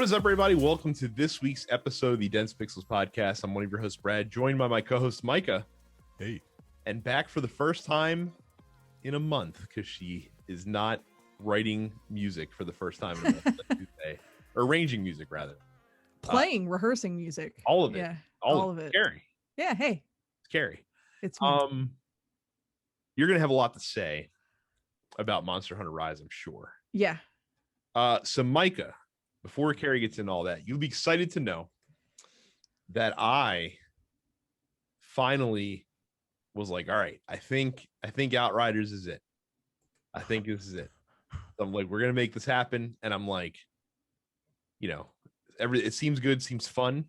What is up, everybody? Welcome to this week's episode of the Dense Pixels podcast. I'm one of your hosts, Brad, joined by my co-host, Micah. Hey. And back for the first time in a month, because she is not writing music for the first time in a month today. Or arranging music, rather. Rehearsing music. All of it. Yeah, all of it. Carrie. Yeah, hey. It's Carrie. It's me. You're going to have a lot to say about Monster Hunter Rise, I'm sure. Yeah. So, Micah, before Carrie gets into all that, you'll be excited to know that I finally was like, all right, I think Outriders is it. I think this is it. So I'm like, we're gonna make this happen, and I'm like, it seems good, seems fun.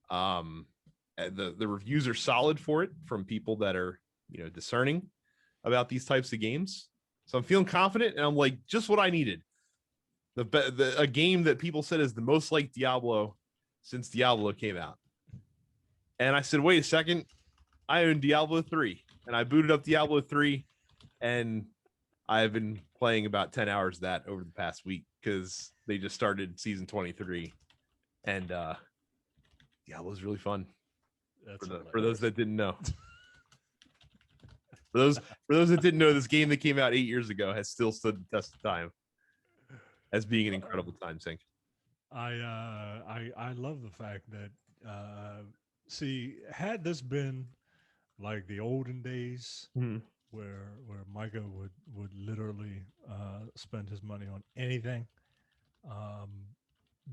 The reviews are solid for it from people that are discerning about these types of games. So I'm feeling confident, and I'm like, just what I needed. A game that people said is the most like Diablo since Diablo came out. And I said, wait a second, I own Diablo 3. And I booted up Diablo 3, and I've been playing about 10 hours of that over the past week because they just started season 23. And Diablo is really fun. For those that didn't know. For those that didn't know, this game that came out 8 years ago has still stood the test of time as being an incredible time sink. I love the fact that had this been like the olden days where Micah would literally spend his money on anything,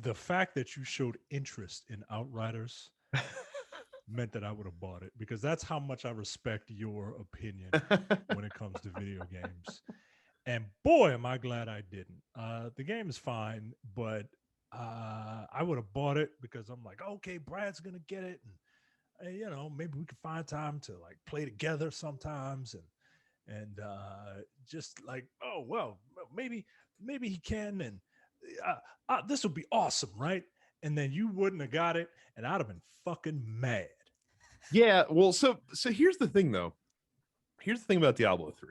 the fact that you showed interest in Outriders meant that I would have bought it, because that's how much I respect your opinion when it comes to video games. And boy, am I glad I didn't. The game is fine, but I would have bought it because I'm like, okay, Brad's gonna get it, and maybe we could find time to like play together sometimes, and just like, oh well, maybe he can, and this would be awesome, right? And then you wouldn't have got it, and I'd have been fucking mad. Yeah, well, so here's the thing, though. Here's the thing about Diablo 3.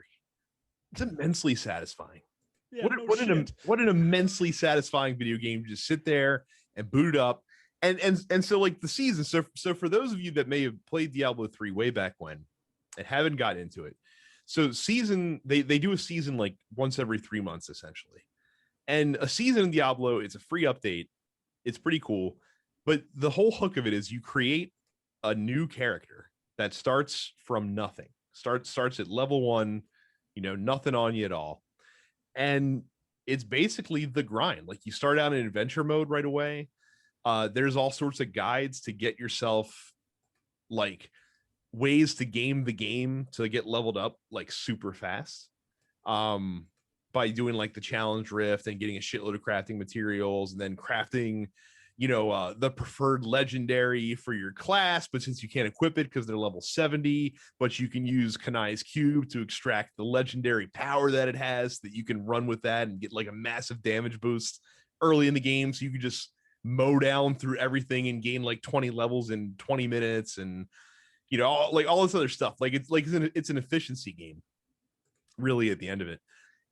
It's immensely satisfying. Yeah, what an immensely satisfying video game to just sit there and boot it up. And so like the season, so for those of you that may have played Diablo 3 way back when and haven't got into it, so season they do a season like once every 3 months essentially. And a season in Diablo, it's a free update. It's pretty cool. But the whole hook of it is you create a new character that starts from nothing. Starts at level 1. Nothing on you at all. And it's basically the grind. Like you start out in adventure mode right away. There's all sorts of guides to get yourself like ways to game the game to get leveled up like super fast. By doing like the challenge rift and getting a shitload of crafting materials and then crafting the preferred legendary for your class, but since you can't equip it because they're level 70, but you can use Kanai's cube to extract the legendary power that it has, that you can run with that and get like a massive damage boost early in the game, so you can just mow down through everything and gain like 20 levels in 20 minutes, and all this other stuff. Like it's an efficiency game really at the end of it,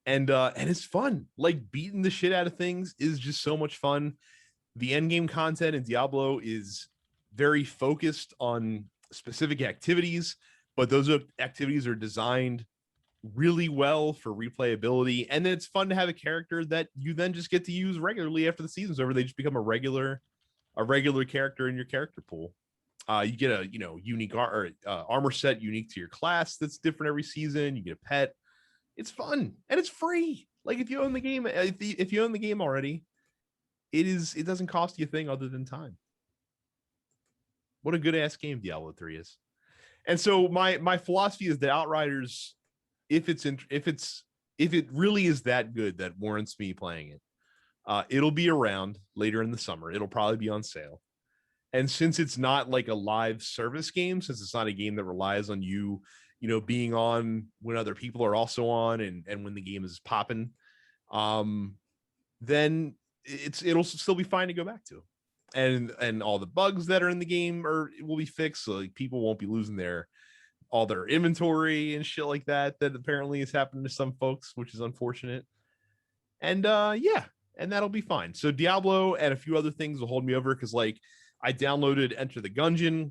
and it's fun. Like beating the shit out of things is just so much fun. The end game content in Diablo is very focused on specific activities, but those activities are designed really well for replayability. And then it's fun to have a character that you then just get to use regularly after the season's over. They just become a regular character in your character pool. You get a unique armor set unique to your class that's different every season. You get a pet. It's fun and it's free. Like if you own the game, if you own the game already, it doesn't cost you a thing other than time. What a good ass game Diablo 3 is. And so my philosophy is that Outriders, if it really is that good that warrants me playing it, it'll be around later in the summer. It'll probably be on sale. And since it's not like a live service game, since it's not a game that relies on you being on when other people are also on and when the game is popping, then it'll still be fine to go back to, and all the bugs that are in the game will be fixed, so like people won't be losing all their inventory and shit like that apparently is happening to some folks, which is unfortunate. And yeah, and that'll be fine. So Diablo and a few other things will hold me over because like I downloaded Enter the Gungeon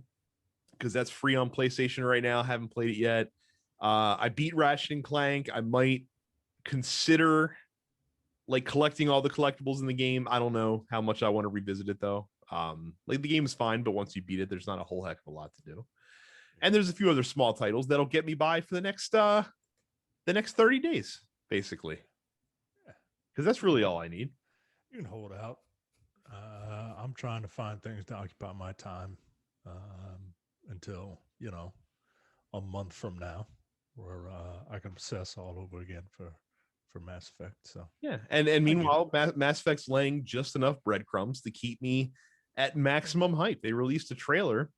because that's free on PlayStation right now. Haven't played it yet. I beat Ratchet and Clank. I might consider like collecting all the collectibles in the game. I don't know how much I want to revisit it though. Like the game is fine, but once you beat it, there's not a whole heck of a lot to do. And there's a few other small titles that'll get me by for the next 30 days, basically. Because that's really all I need. You can hold out. I'm trying to find things to occupy my time until, a month from now, where I can obsess all over again for Mass Effect. So yeah, and meanwhile, Mass Effect's laying just enough breadcrumbs to keep me at maximum hype. They released a trailer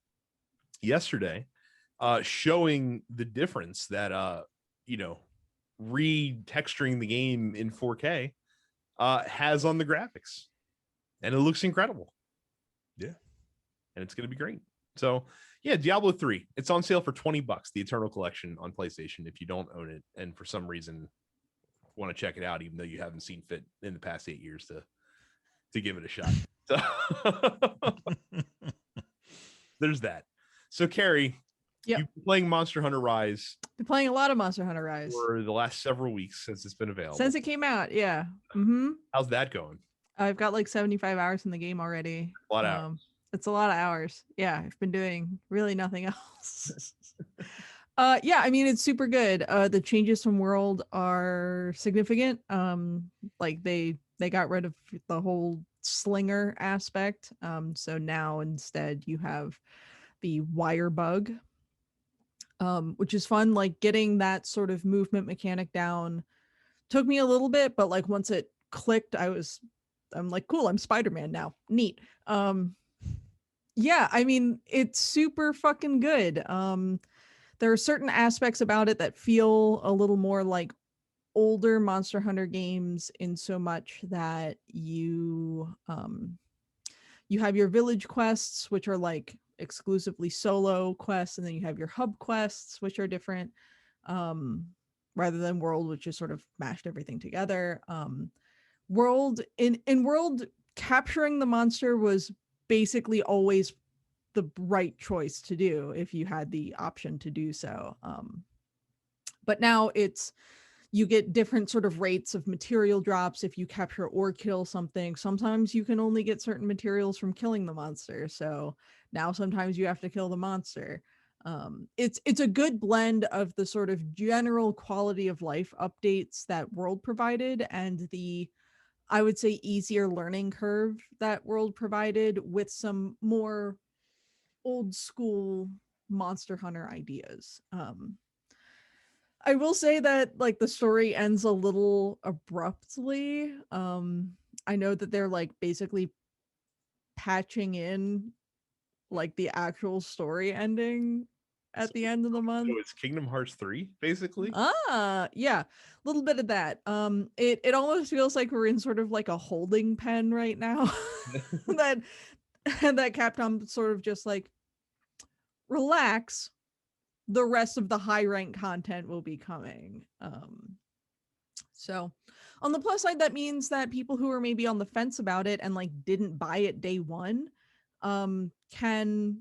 yesterday showing the difference that retexturing the game in 4K has on the graphics, and it looks incredible. Yeah, and it's going to be great. So yeah, Diablo 3, it's on sale for $20, the Eternal Collection on PlayStation. If you don't own it and for some reason want to check it out, even though you haven't seen fit in the past 8 years to give it a shot. So there's that. So Carrie, Yep. you've been playing Monster Hunter Rise. Been playing a lot of Monster Hunter Rise for the last several weeks since it's been available. since it came out. Yeah. How's that going? I've got like 75 hours in the game already. A lot of hours. It's a lot of hours. Yeah, I've been doing really nothing else. Yeah, I mean it's super good. The changes from World are significant. Like they got rid of the whole slinger aspect. So now instead you have the wire bug, which is fun. Like getting that sort of movement mechanic down took me a little bit, but like once it clicked, I'm like, cool, I'm Spider-Man now. Neat. Yeah, I mean, it's super fucking good. There are certain aspects about it that feel a little more like older Monster Hunter games in so much that you have your village quests, which are like exclusively solo quests, and then you have your hub quests, which are different, rather than World, which is sort of mashed everything together. World in World, capturing the monster was basically always the right choice to do if you had the option to do so. But now you get different sort of rates of material drops if you capture or kill something. Sometimes you can only get certain materials from killing the monster. So now sometimes you have to kill the monster. It's a good blend of the sort of general quality of life updates that World provided and the, I would say, easier learning curve that World provided with some more old school Monster Hunter ideas. I will say that like the story ends a little abruptly. I know that they're like basically patching in like the actual story ending at the end of the month. So it's Kingdom Hearts 3, basically. Yeah, a little bit of that. It almost feels like we're in sort of like a holding pen right now. that Capcom sort of just like, relax, the rest of the high rank content will be coming. So on the plus side, that means that people who are maybe on the fence about it and like didn't buy it day one can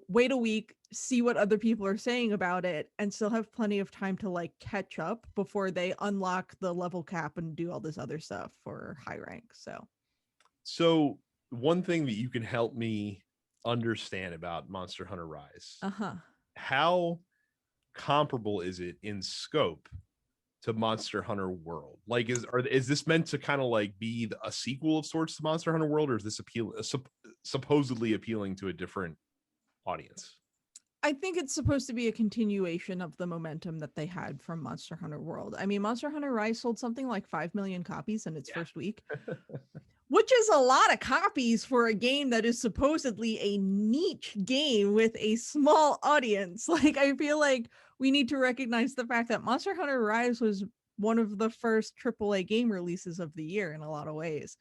wait a week, see what other people are saying about it, and still have plenty of time to like catch up before they unlock the level cap and do all this other stuff for high rank. So one thing that you can help me understand about Monster Hunter Rise, how comparable is it in scope to Monster Hunter World? Like is this meant to kind of like be a sequel of sorts to Monster Hunter World, or is this supposedly appealing to a different audience? I think it's supposed to be a continuation of the momentum that they had from Monster Hunter World. I mean, Monster Hunter Rise sold something like 5 million copies in its first week, which is a lot of copies for a game that is supposedly a niche game with a small audience. Like, I feel like we need to recognize the fact that Monster Hunter Rise was one of the first AAA game releases of the year in a lot of ways.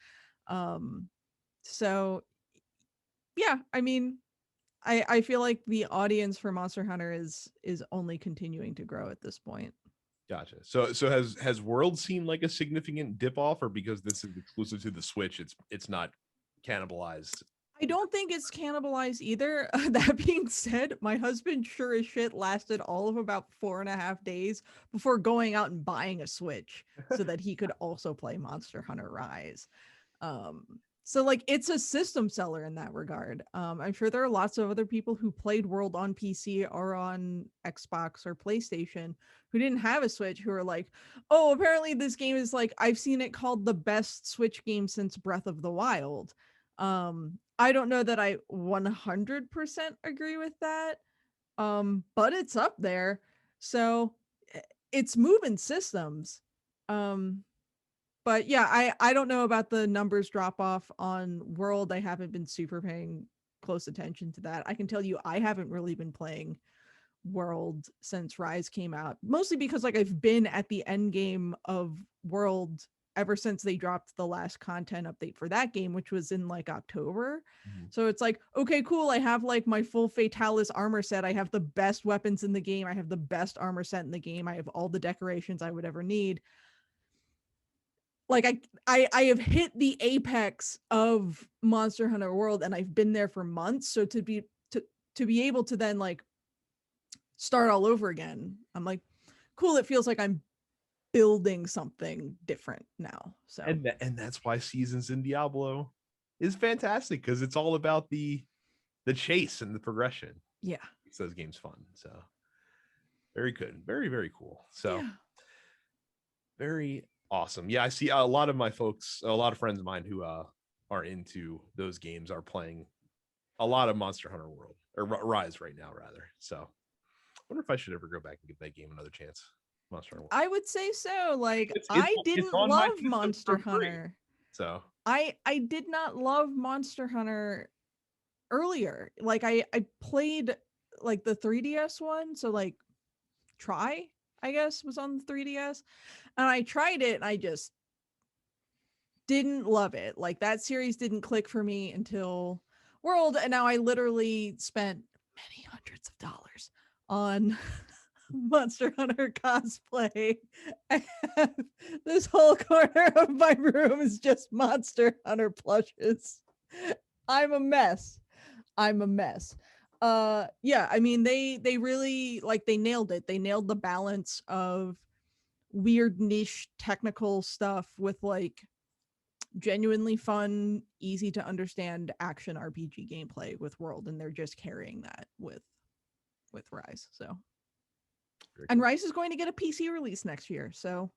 So yeah, I mean, I feel like the audience for Monster Hunter is only continuing to grow at this point. Gotcha. So has World seen like a significant dip off, or because this is exclusive to the Switch, it's not cannibalized? I don't think it's cannibalized either. That being said, my husband sure as shit lasted all of about 4.5 days before going out and buying a Switch so that he could also play Monster Hunter Rise. So like it's a system seller in that regard. I'm sure there are lots of other people who played World on PC or on Xbox or PlayStation who didn't have a Switch who are like, oh, apparently this game is like, I've seen it called the best Switch game since Breath of the Wild. I don't know that I 100% agree with that. But it's up there. So it's moving systems. But yeah, I don't know about the numbers drop off on World. I haven't been super paying close attention to that. I can tell you I haven't really been playing World since Rise came out, mostly because like I've been at the end game of World ever since they dropped the last content update for that game, which was in like October. So it's like, okay, cool. I have like my full Fatalis armor set. I have the best weapons in the game. I have the best armor set in the game. I have all the decorations I would ever need. Like I have hit the apex of Monster Hunter World and I've been there for months. So to be able to then like start all over again, I'm like, cool. It feels like I'm building something different now. So And that's why Seasons in Diablo is fantastic, because it's all about the chase and the progression. Yeah. Makes those games fun. So very good. Very, very cool. So yeah. very awesome. Yeah, I see a lot of my folks, a lot of friends of mine who are into those games are playing a lot of Monster Hunter World, or Rise right now, rather. So I wonder if I should ever go back and give that game another chance. Monster Hunter World. I would say so. Like It's I didn't on my love system Monster for free. Hunter. So I did not love Monster Hunter earlier. Like I played like the 3DS one, so like Try, I guess, was on the 3DS. And I tried it and I just didn't love it. Like that series didn't click for me until World, and now I literally spent many hundreds of dollars on Monster Hunter cosplay. I have, this whole corner of my room is just Monster Hunter plushes. I'm a mess. Yeah, I mean they really like they nailed it. They nailed the balance of weird niche technical stuff with like genuinely fun, easy to understand action RPG gameplay with World, and they're just carrying that with Rise. So and Rise is going to get a PC release next year. So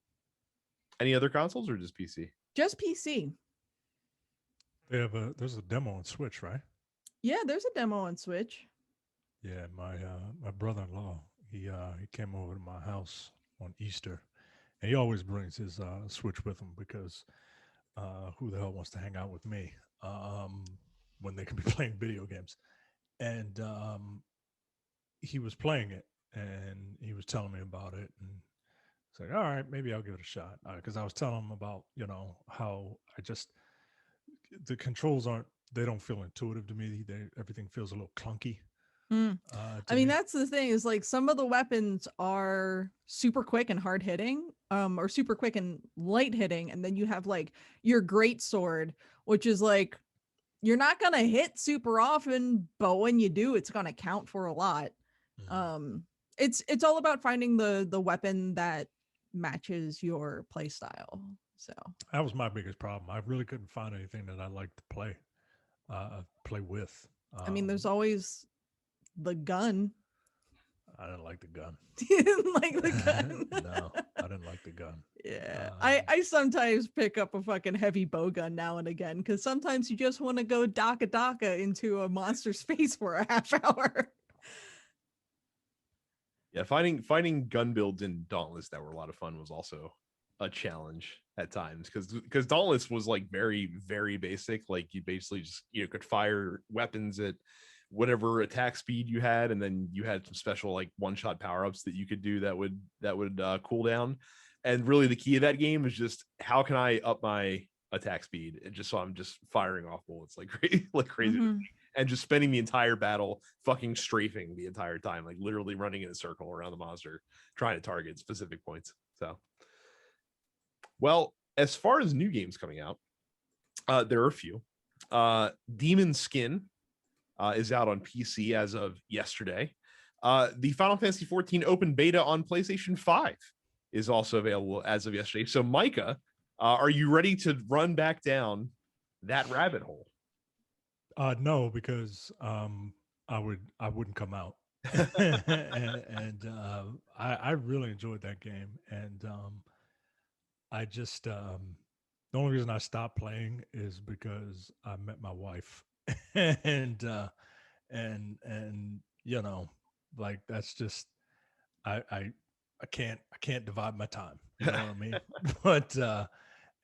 any other consoles or just PC? Just PC. There's a demo on Switch, right? Yeah, there's a demo on Switch. Yeah, my brother-in-law, he came over to my house on Easter, and he always brings his Switch with him because who the hell wants to hang out with me when they can be playing video games? And he was playing it, and he was telling me about it, and it's like, all right, maybe I'll give it a shot, because I was telling him about how the controls don't feel intuitive to me. Everything feels a little clunky. I mean, that's the thing is like some of the weapons are super quick and hard hitting, or super quick and light hitting. And then you have like your great sword, which is like, you're not going to hit super often, but when you do, it's going to count for a lot. It's all about finding the weapon that matches your play style. So that was my biggest problem. I really couldn't find anything that I liked to play with. I mean, there's always the gun. I didn't like the gun. You didn't like the gun? No, I didn't like the gun. Yeah. I sometimes pick up a fucking heavy bow gun now and again, because sometimes you just want to go daka into a monster's face for a half hour. Yeah, finding gun builds in Dauntless that were a lot of fun was also a challenge at times, because Dauntless was like very, very basic. Like you basically just could fire weapons at whatever attack speed you had, and then you had some special like one-shot power-ups that you could do that would cool down. And really the key of that game is just how can I up my attack speed, and just so I'm just firing off bullets like crazy. And just spending the entire battle fucking strafing the entire time, like literally running in a circle around the monster trying to target specific points. So, well, as far as new games coming out, there are a few. Demon Skin is out on PC as of yesterday. The Final Fantasy 14 open beta on PlayStation 5 is also available as of yesterday. So, Micah, are you ready to run back down that rabbit hole? No, because I wouldn't come out. and I really enjoyed that game, and I just the only reason I stopped playing is because I met my wife, and and you know, like that's just I I I can't divide my time. You know what I mean? But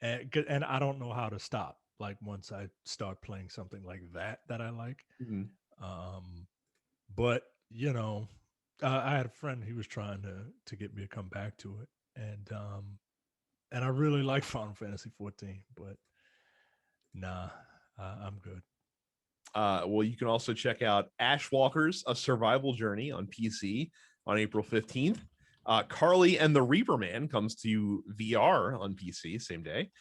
and I don't know how to stop. Like once I start playing something like that I like. Mhm. Um, but you know, I had a friend. He was trying to get me to come back to it, and I really like Final Fantasy 14, but nah, I'm good. Well, you can also check out Ashwalkers, A Survival Journey on PC on April 15th. Carly and the Reaper Man comes to VR on PC same day.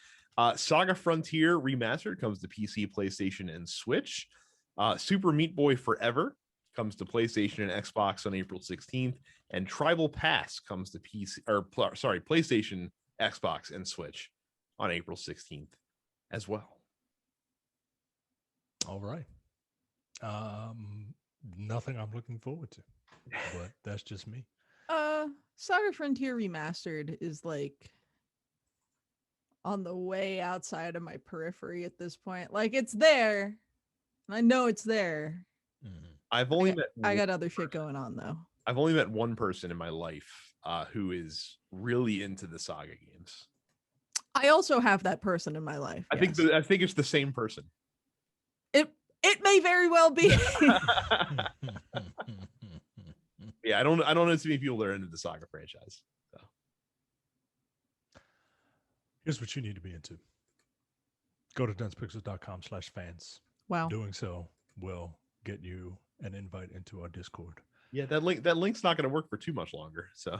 Saga Frontier Remastered comes to PC, PlayStation, and Switch. Super Meat Boy Forever comes to PlayStation and Xbox on April 16th. And Tribal Pass comes to PlayStation, Xbox, and Switch on April 16th as well. All right. Nothing I'm looking forward to, but that's just me. Saga Frontier Remastered is like on the way outside of my periphery at this point. Like it's there. And I know it's there. Mhm. I've only I got other shit going on though. I've only met one person in my life who is really into the Saga games. I also have that person in my life. I think I think it's the same person. It may very well be. Yeah, I don't know too many people that are into the Saga franchise. So. Here's what you need to be into. Go to densepixels.com/fans. Wow. Doing so will get you an invite into our Discord. Yeah, that link's not going to work for too much longer. So.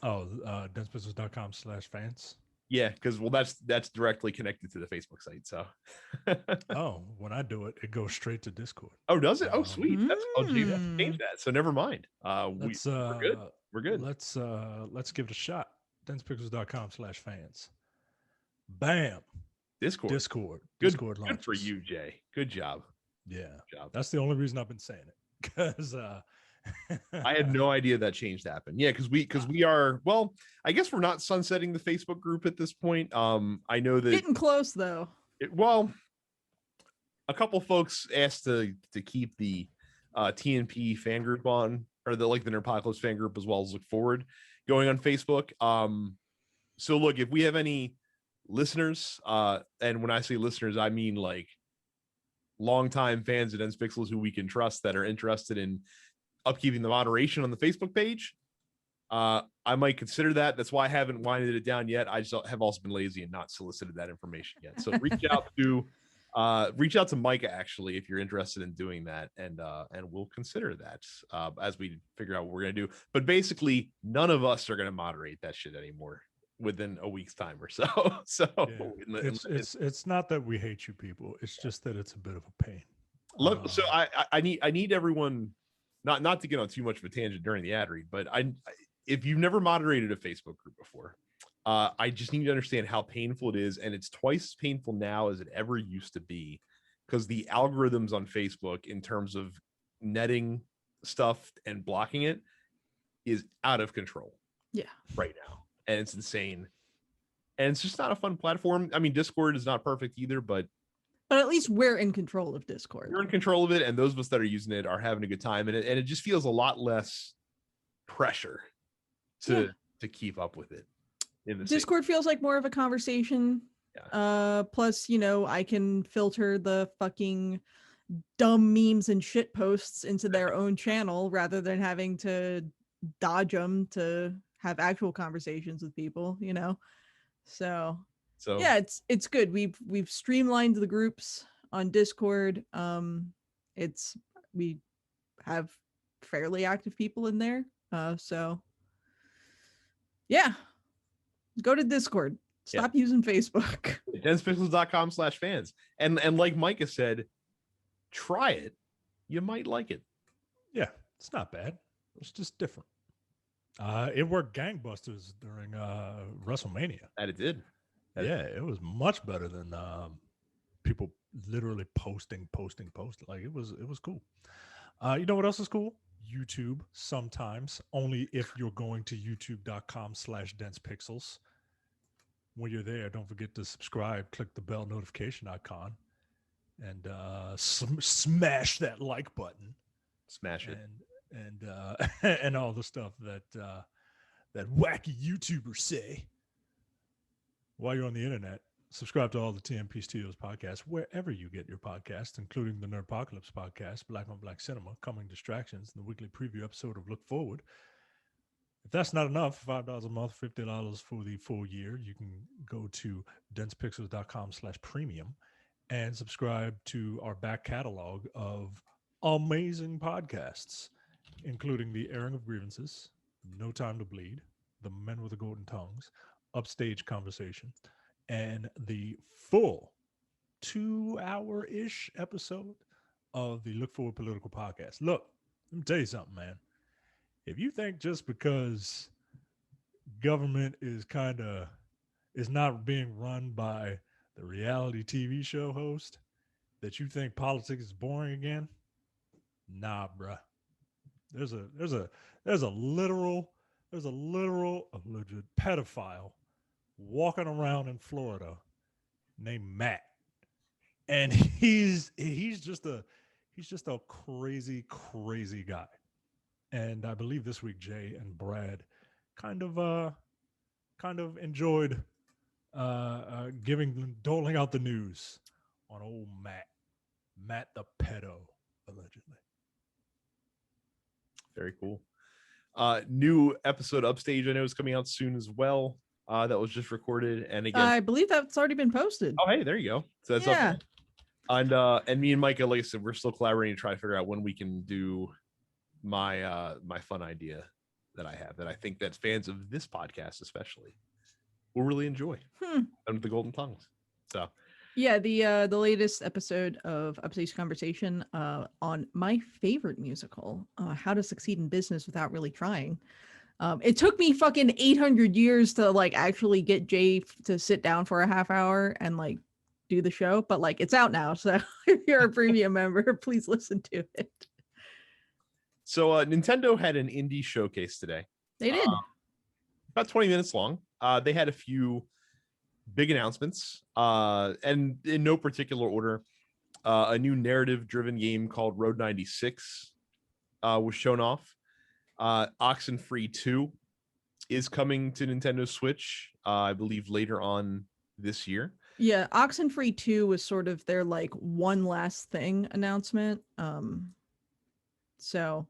Oh, densepixels.com/fans. Yeah, because that's directly connected to the Facebook site. So. Oh, when I do it, it goes straight to Discord. Oh, does it? Oh, sweet. That's gee, that's Mm. changed that. So never mind. We're good. We're good. Let's give it a shot. densepixels.com/fans. Bam. Discord. Discord Good launches. for you, Jay. Good job. Yeah. Good job. That's the only reason I've been saying it. Because I had no idea that change happened. Yeah, because we are, well, I guess we're not sunsetting the Facebook group at this point. I know that Getting close though. Well, a couple folks asked to keep the TNP fan group on, or the Nerpocalypse fan group, as well as Look Forward going on Facebook. So look, if we have any listeners, and when I say listeners, I mean like longtime fans of Dense Pixels who we can trust that are interested in upkeeping the moderation on the Facebook page, I might consider that. That's why I haven't winded it down yet. I just have also been lazy and not solicited that information yet. So reach out to Micah actually if you're interested in doing that, and we'll consider that as we figure out what we're gonna do. But basically, none of us are gonna moderate that shit anymore within a week's time or so. So yeah. It's not that we hate you people. It's just that it's a bit of a pain. So I need everyone not to get on too much of a tangent during the ad read, but if you've never moderated a Facebook group before, I just need to understand how painful it is, and it's twice as painful now as it ever used to be, because the algorithms on Facebook in terms of netting stuff and blocking it is out of control. Yeah, right now, and it's insane, and it's just not a fun platform. I mean, Discord is not perfect either, but at least we're in control of Discord. We're in control of it, and those of us that are using it are having a good time, and it just feels a lot less pressure to keep up with it. In the Discord feels like more of a conversation. Yeah. Plus, I can filter the fucking dumb memes and shit posts into their own channel rather than having to dodge them to have actual conversations with people, So yeah, it's good. We've streamlined the groups on Discord. We have fairly active people in there. So Yeah. Go to Discord. Stop using Facebook. denspixels.com/fans. And like Micah said, try it. You might like it. Yeah, it's not bad. It's just different. It worked gangbusters during WrestleMania. That it did. It was much better than people literally posting. Like it was cool. You know what else is cool? YouTube sometimes, only if you're going to youtube.com/densepixels. When you're there, don't forget to subscribe, click the bell notification icon, and smash that like button. Smash it. And all the stuff that wacky YouTubers say. While you're on the internet, subscribe to all the TMP Studios podcasts, wherever you get your podcasts, including the Nerdpocalypse podcast, Black on Black Cinema, Coming Distractions, and the weekly preview episode of Look Forward. If that's not enough, $5 a month, $50 for the full year, you can go to densepixels.com/premium and subscribe to our back catalog of amazing podcasts, including The Airing of Grievances, No Time to Bleed, The Men with the Golden Tongues, Upstage Conversation, and the full 2-hour-ish episode of the Look Forward Political Podcast. Look, let me tell you something, man. If you think just because government is not being run by the reality TV show host, that you think politics is boring again, nah, bruh. There's a literal alleged pedophile walking around in Florida named Matt, and he's just a crazy guy. And I believe this week Jay and Brad kind of enjoyed doling out the news on old Matt the pedo, allegedly. Very cool. New episode Upstage I know is coming out soon as well. That was just recorded, and again, I believe that's already been posted. Oh, hey, there you go. So that's up. And me and Micah, like I said, we're still collaborating to try to figure out when we can do my my fun idea that I have that I think that fans of this podcast especially will really enjoy. Under the Golden Tongues. So yeah, the latest episode of Upstage Conversation on my favorite musical, How to Succeed in Business Without Really Trying. It took me fucking 800 years to like actually get Jay to sit down for a half hour and like do the show, but like it's out now. So if you're a premium member, please listen to it. So Nintendo had an indie showcase today. They did. About 20 minutes long. They had a few big announcements, and in no particular order. A new narrative-driven game called Road 96 was shown off. Oxenfree 2 is coming to Nintendo Switch, I believe later on this year. Yeah, Oxenfree 2 was sort of their like one last thing announcement. So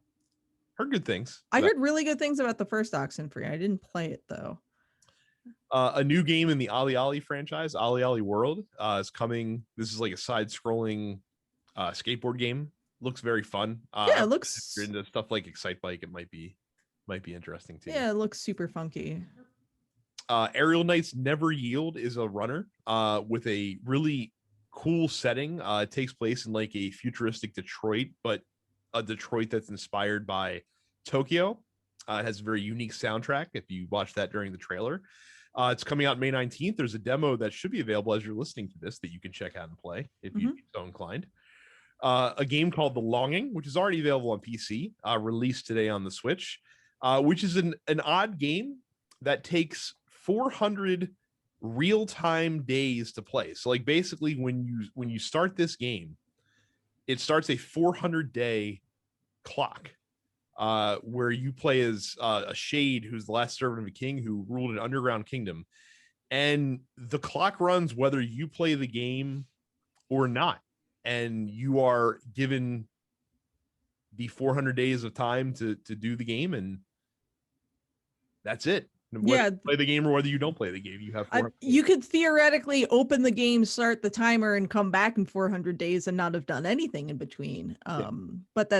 heard good things. I heard really good things about the first Oxenfree. I didn't play it though. A new game in the Ali Ali franchise, Ali Ali World, is coming. This is like a side-scrolling skateboard game. Looks very fun. Yeah, it looks. If you're into stuff like Excite Bike, it might be interesting too. Yeah, it looks super funky. Aerial Knights Never Yield is a runner with a really cool setting. It takes place in like a futuristic Detroit, but a Detroit that's inspired by Tokyo. It has a very unique soundtrack if you watch that during the trailer. It's coming out May 19th. There's a demo that should be available as you're listening to this that you can check out and play if you're so inclined. A game called The Longing, which is already available on PC, released today on the Switch, which is an odd game that takes 400 real-time days to play. So like basically when you start this game, it starts a 400-day clock where you play as a shade who's the last servant of a king who ruled an underground kingdom. And the clock runs whether you play the game or not. And you are given the 400 days of time to do the game, and that's it. Whether you play the game or whether you don't play the game, you have 400 days. You could theoretically open the game, start the timer, and come back in 400 days and not have done anything in between. But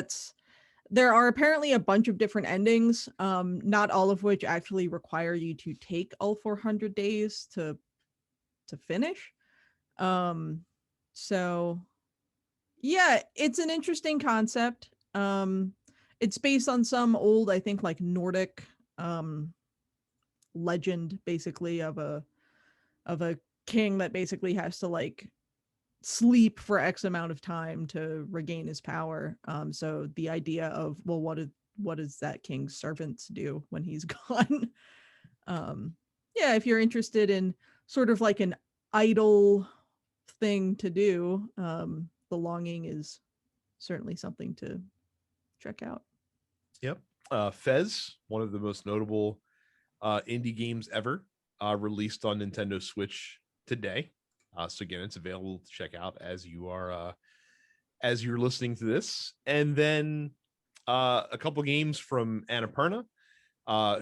there are apparently a bunch of different endings, not all of which actually require you to take all 400 days to finish. So yeah, it's an interesting concept. It's based on some old, I think, like Nordic legend, basically, of a king that basically has to like sleep for X amount of time to regain his power. So the idea of, well, what does that king's servants do when he's gone? Yeah, if you're interested in sort of like an idle thing to do, The Longing is certainly something to check out. Yep. Fez, one of the most notable indie games ever, released on Nintendo Switch today. So again, it's available to check out as you're listening to this. And then a couple games from Annapurna,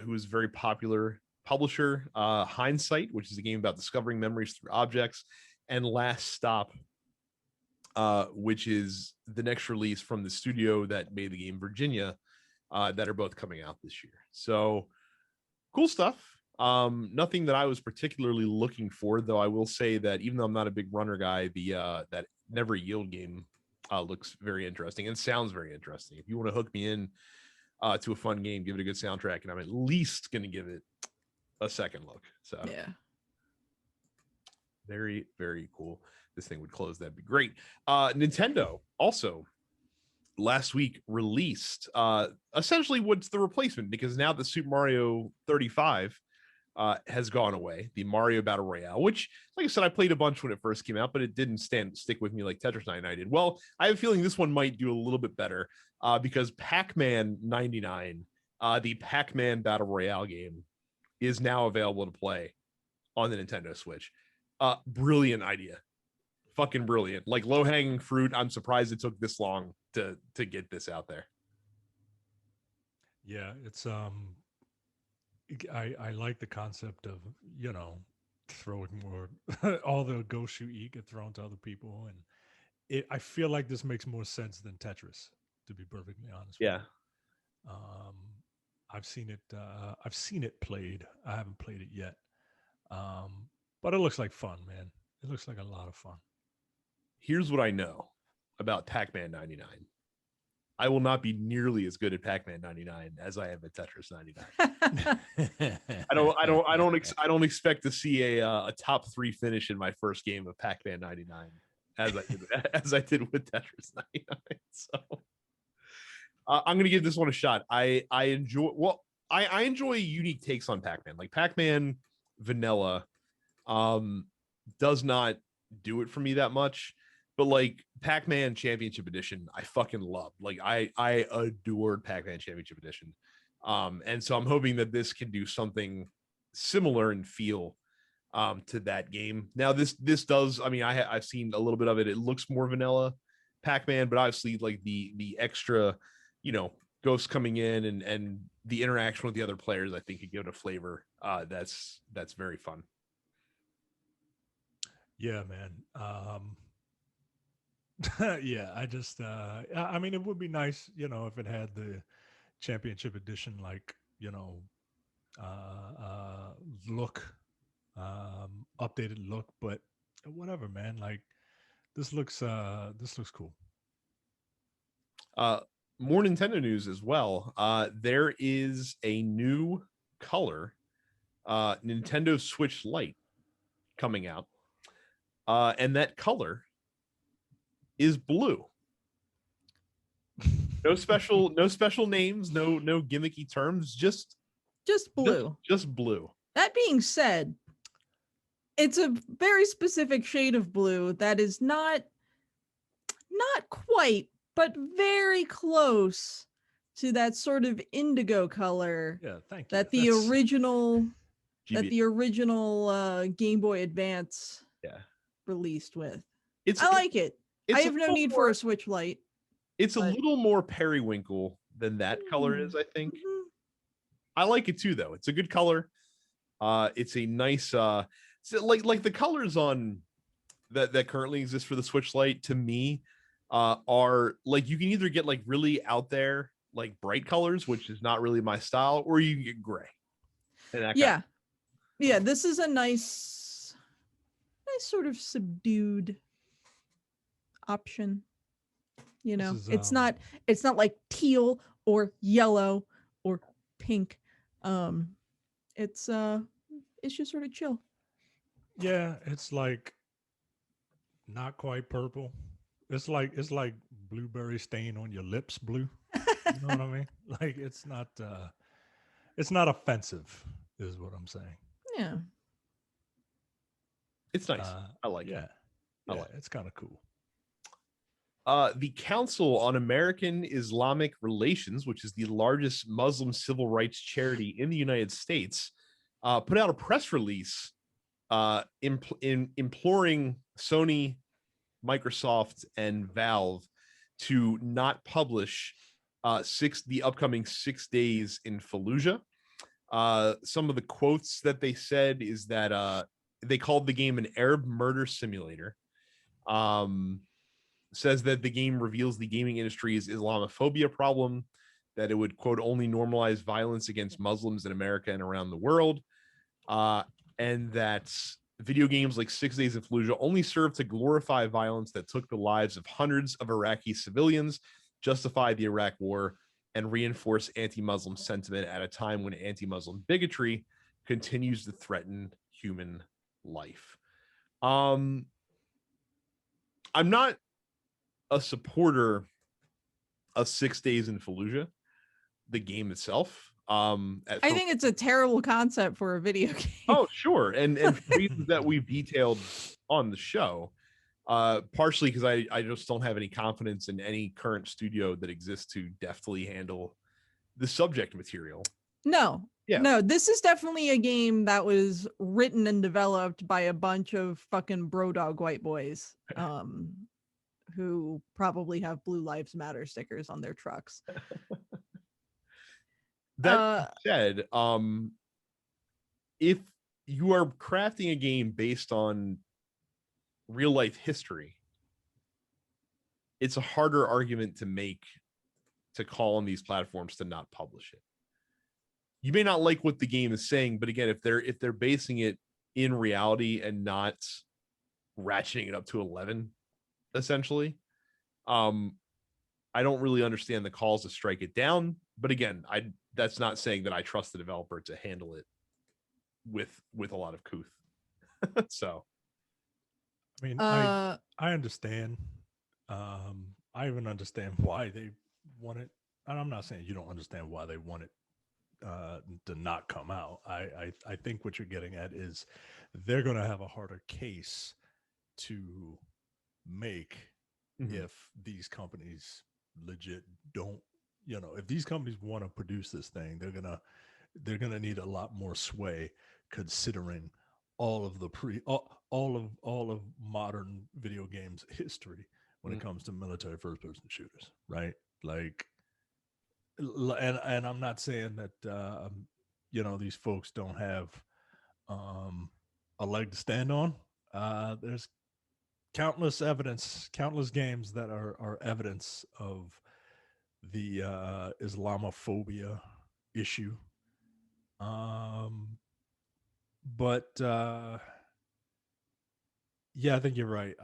who is a very popular publisher. Hindsight, which is a game about discovering memories through objects, and Last Stop, which is the next release from the studio that made the game Virginia, that are both coming out this year. So cool stuff. Nothing that I was particularly looking for, though I will say that even though I'm not a big runner guy, the that Never Yield game looks very interesting and sounds very interesting. If you want to hook me in to a fun game, give it a good soundtrack, and I'm at least going to give it a second look. So Yeah. Very, very cool. This thing would close. That'd be great. Nintendo also last week released essentially what's the replacement, because now the Super Mario 35 has gone away, the Mario Battle Royale, which, like I said, I played a bunch when it first came out, but it didn't stick with me like Tetris 99 did. Well, I have a feeling this one might do a little bit better, because Pac-Man 99, the Pac-Man Battle Royale game, is now available to play on the Nintendo Switch. Brilliant idea. Fucking brilliant. Like low-hanging fruit. I'm surprised it took this long to get this out there. Yeah, it's I like the concept of, you know, throwing more all the ghosts you eat get thrown to other people, and I feel like this makes more sense than Tetris, to be perfectly honest. Yeah. I've seen it played. I haven't played it yet. But it looks like fun, man. It looks like a lot of fun. Here's what I know about Pac-Man 99. I will not be nearly as good at Pac-Man 99 as I am at Tetris 99. I don't expect to see a top 3 finish in my first game of Pac-Man 99 as I did with Tetris 99. So I'm gonna give this one a shot. I enjoy unique takes on Pac-Man. Like Pac-Man Vanilla does not do it for me that much. But like Pac-Man Championship Edition, I fucking love. Like I adored Pac-Man Championship Edition, and so I'm hoping that this can do something similar in feel to that game. Now this does. I mean, I've seen a little bit of it. It looks more vanilla Pac-Man, but obviously like the extra, you know, ghosts coming in and the interaction with the other players, I think could give it a flavor that's very fun. Yeah, man. Yeah, I mean, it would be nice, you know, if it had the championship edition, like, you know, look, updated look, but whatever, man. Like, this looks cool. More Nintendo news as well. There is a new color, Nintendo Switch Lite, coming out, and that color is blue. No special names, no gimmicky terms, just blue. Just blue. That being said, it's a very specific shade of blue that is not quite, but very close to that sort of indigo color. Yeah, thank you. That the original Game Boy Advance released with. I like it. I have no need for a Switch Lite. It's a little more periwinkle than that color is, I think. I like it too, though. It's a good color. It's a nice so like the colors on that currently exist for the Switch Lite, to me, are like, you can either get like really out there like bright colors, which is not really my style, or you can get gray. And that Yeah. Yeah, this is a nice sort of subdued option. You know, it's not like teal or yellow or pink. It's just sort of chill. Yeah, it's like not quite purple. It's like blueberry stain on your lips blue. You know what I mean? Like it's not offensive, is what I'm saying. Yeah. It's nice. I like it. Yeah. I like it's kind of cool. The Council on American Islamic Relations, which is the largest Muslim civil rights charity in the United States, put out a press release imploring Sony, Microsoft, and Valve to not publish the upcoming 6 days in Fallujah. Some of the quotes that they said is that they called the game an Arab murder simulator. Says that the game reveals the gaming industry's Islamophobia problem, that it would, quote, only normalize violence against Muslims in America and around the world, and that video games like 6 Days in Fallujah only serve to glorify violence that took the lives of hundreds of Iraqi civilians, justify the Iraq war, and reinforce anti-Muslim sentiment at a time when anti-Muslim bigotry continues to threaten human life. I'm not a supporter of 6 Days in Fallujah, the game itself. I think it's a terrible concept for a video game. Oh, sure. And for reasons that we've detailed on the show, partially because I just don't have any confidence in any current studio that exists to deftly handle the subject material. No. Yeah. No, this is definitely a game that was written and developed by a bunch of fucking bro dog white boys. Who probably have Blue Lives Matter stickers on their trucks. That said, if you are crafting a game based on real life history, it's a harder argument to make to call on these platforms to not publish it. You may not like what the game is saying, but again, if they're basing it in reality and not ratcheting it up to 11, essentially, I don't really understand the calls to strike it down. But again, that's not saying that I trust the developer to handle it with a lot of couth. So, I mean, I understand. I even understand why they want it. And I'm not saying you don't understand why they want it to not come out. I think what you're getting at is they're going to have a harder case to make if these companies legit don't, if these companies want to produce this thing, they're gonna need a lot more sway, considering all of modern video games history when it comes to military first person shooters, right? Like, and I'm not saying that these folks don't have a leg to stand on. There's countless games that are evidence of the Islamophobia issue. But yeah, I think you're right.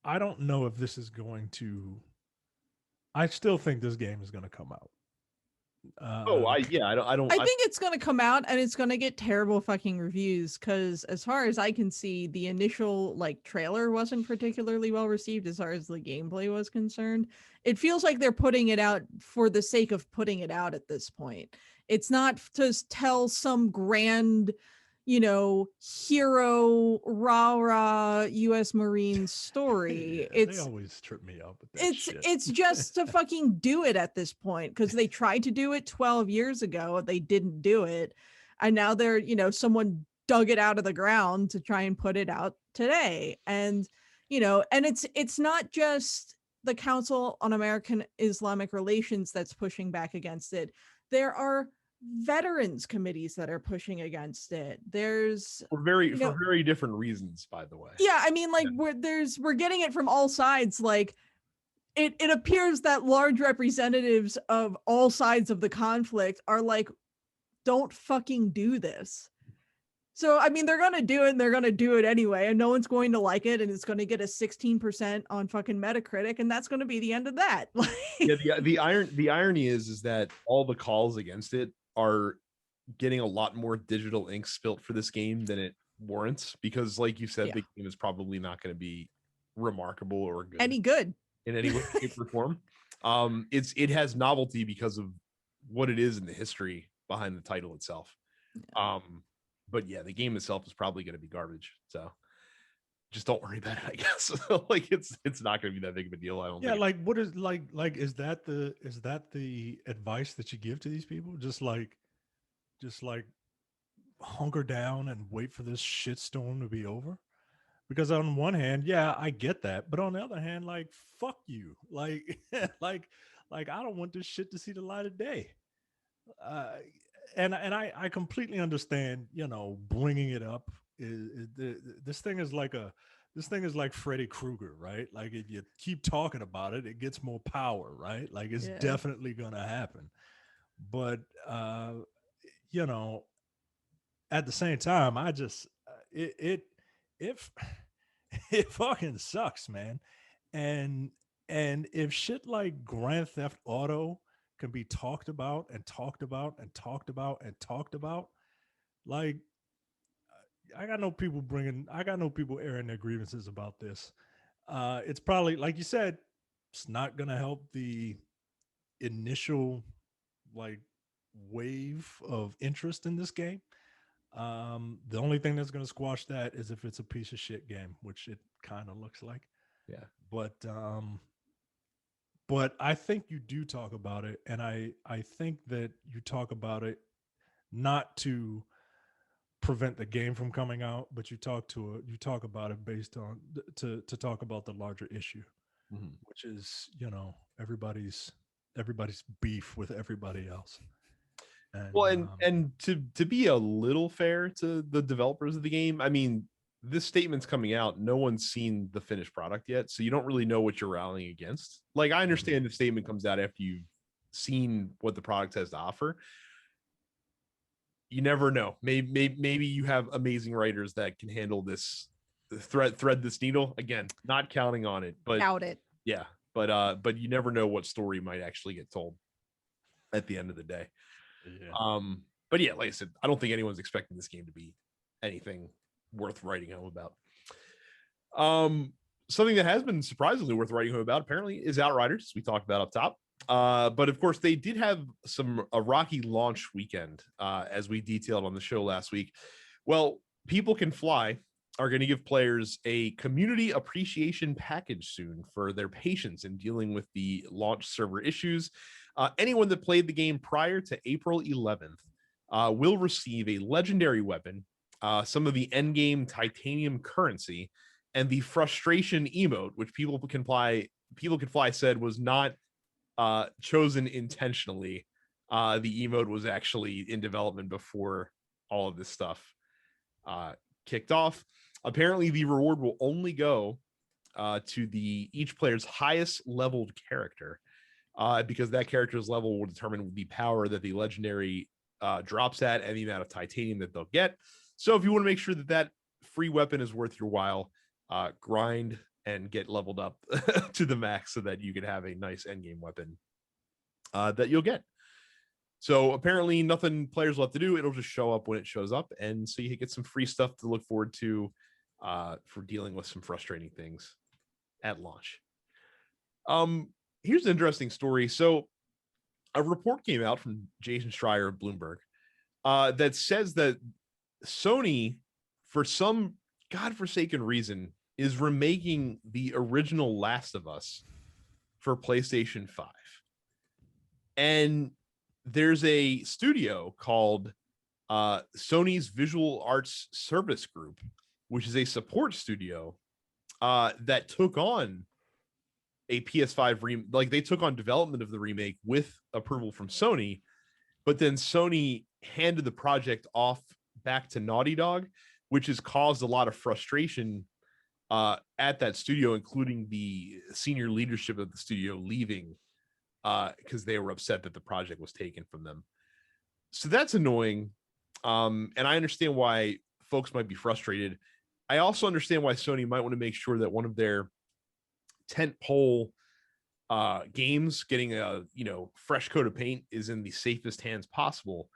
I don't know if this is going to. I still think this game is going to come out. I think it's going to come out and it's going to get terrible fucking reviews, because as far as I can see, the initial trailer wasn't particularly well received as far as the gameplay was concerned. It feels like they're putting it out for the sake of putting it out at this point. It's not to tell some grand, hero rah U.S. Marine story. Yeah, they always trip me up with that shit. It's just to fucking do it at this point, because they tried to do it 12 years ago. They didn't do it. And now they're, someone dug it out of the ground to try and put it out today. And, and it's not just the Council on American Islamic Relations that's pushing back against it. There are veterans committees that are pushing against it. There's for very different reasons, by the way. Yeah, I mean, we're getting it from all sides. it appears that large representatives of all sides of the conflict are like, don't fucking do this. So, I mean, they're going to do it and they're going to do it anyway. And no one's going to like it. And it's going to get a 16% on fucking Metacritic. And that's going to be the end of that. Yeah, the irony is that all the calls against it are getting a lot more digital ink spilt for this game than it warrants. Because like you said, the game is probably not going to be remarkable or good. Any good. In any way, shape, or form. It has novelty because of what it is in the history behind the title itself. Yeah. But yeah, the game itself is probably going to be garbage. So just don't worry about it, I guess. Like it's not going to be that big of a deal. I don't think. Yeah, like what is like is that the advice that you give to these people? Just like hunker down and wait for this shitstorm to be over? Because on one hand, yeah, I get that, but on the other hand, like fuck you, like like I don't want this shit to see the light of day. And I completely understand, you know, bringing it up this thing is like Freddy Krueger, right? Like if you keep talking about it, it gets more power, right? Like it's definitely gonna happen. But you know, at the same time, I just it fucking sucks, man. And if shit like Grand Theft Auto can be talked about and talked about and talked about and talked about, like I got no people airing their grievances about this. It's probably, like you said, it's not gonna help the initial like wave of interest in this game. The only thing that's going to squash that is if it's a piece of shit game, which it kind of looks like. Yeah. But I think you do talk about it, and I think that you talk about it not to prevent the game from coming out, but you talk about it based on to talk about the larger issue, which is, you know, everybody's beef with everybody else. And to be a little fair to the developers of the game, I mean, this statement's coming out. No one's seen the finished product yet, so you don't really know what you're rallying against. Like, I understand the statement comes out after you've seen what the product has to offer. You never know. Maybe you have amazing writers that can handle this thread this needle. Again, not counting on it, but doubt it. Yeah, but you never know what story might actually get told at the end of the day. Yeah. But yeah, like I said, I don't think anyone's expecting this game to be anything worth writing home about. Something that has been surprisingly worth writing home about apparently is Outriders, we talked about up top. But of course, they did have a rocky launch weekend, as we detailed on the show last week. Well, People Can Fly are going to give players a community appreciation package soon for their patience in dealing with the launch server issues. Anyone that played the game prior to April 11th will receive a legendary weapon, some of the endgame titanium currency, and the frustration emote, which People Can Fly said was not chosen intentionally. The emote was actually in development before all of this stuff kicked off. Apparently, the reward will only go to each player's highest leveled character, because that character's level will determine the power that the legendary drops at and the amount of titanium that they'll get. So if you want to make sure that free weapon is worth your while, grind and get leveled up to the max so that you can have a nice endgame weapon that you'll get. So apparently nothing players will have to do. It'll just show up when it shows up. And so you get some free stuff to look forward to for dealing with some frustrating things at launch. Here's an interesting story. So a report came out from Jason Schreier of Bloomberg that says that Sony, for some godforsaken reason, is remaking the original Last of Us for PlayStation 5. And there's a studio called Sony's Visual Arts Service Group, which is a support studio that took on a PS5 like they took on development of the remake with approval from Sony, but then Sony handed the project off back to Naughty Dog, which has caused a lot of frustration at that studio, including the senior leadership of the studio leaving because they were upset that the project was taken from them. So that's annoying. And I understand why folks might be frustrated. I also understand why Sony might want to make sure that one of their tentpole games getting a fresh coat of paint is in the safest hands possible.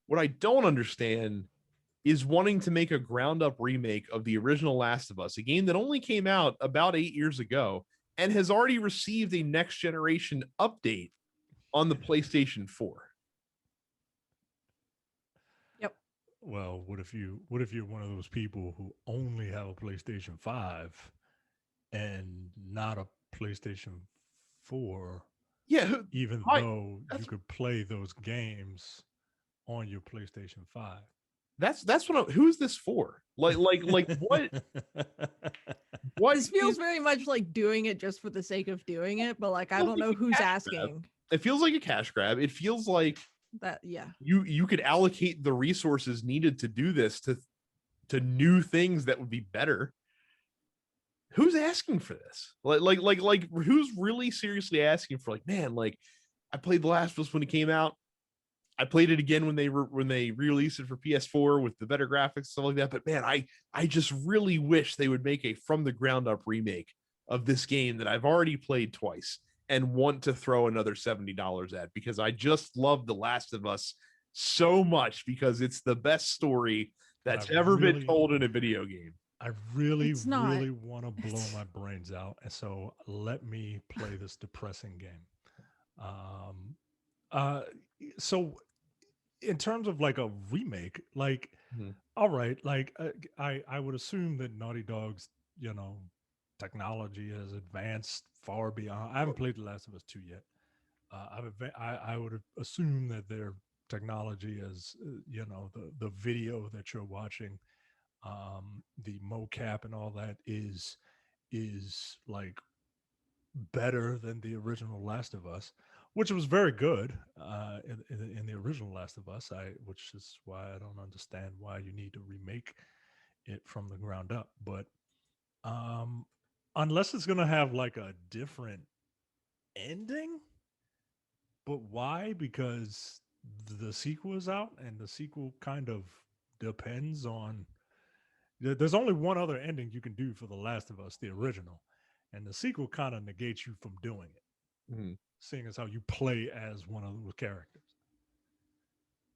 What I don't understand is wanting to make a ground up remake of the original Last of Us, a game that only came out about 8 years ago and has already received a next generation update on the PlayStation 4. Yep. Well, what if you're one of those people who only have a PlayStation 5 and not a PlayStation 4? Yeah, even though you could play those games on your PlayStation 5. That's what who's this for? Like what? What This feels very much like doing it just for the sake of doing it, but like I don't know who's asking. It feels like a cash grab. It feels like that, yeah. You could allocate the resources needed to do this to new things that would be better. Who's asking for this? Like who's really seriously asking for, like, man, like I played The Last of Us when it came out. I played it again when they re-released it for PS4 with the better graphics, stuff like that. But man, I just really wish they would make a from the ground up remake of this game that I've already played twice and want to throw another $70 at, because I just love The Last of Us so much, because it's the best story that's ever been told in a video game. I really want to blow my brains out, and so let me play this depressing game. So in terms of like a remake, like, all right, like I would assume that Naughty Dog's, technology has advanced far beyond. I haven't played The Last of Us 2 yet. I would assume that their technology is, the video that you're watching, the mocap and all that is like better than the original Last of Us, which was very good in the original Last of Us. Which is why I don't understand why you need to remake it from the ground up. But unless it's gonna have like a different ending, but why? Because the sequel is out, and the sequel kind of depends on. There's only one other ending you can do for The Last of Us, the original, and the sequel kind of negates you from doing it, seeing as how you play as one of the characters.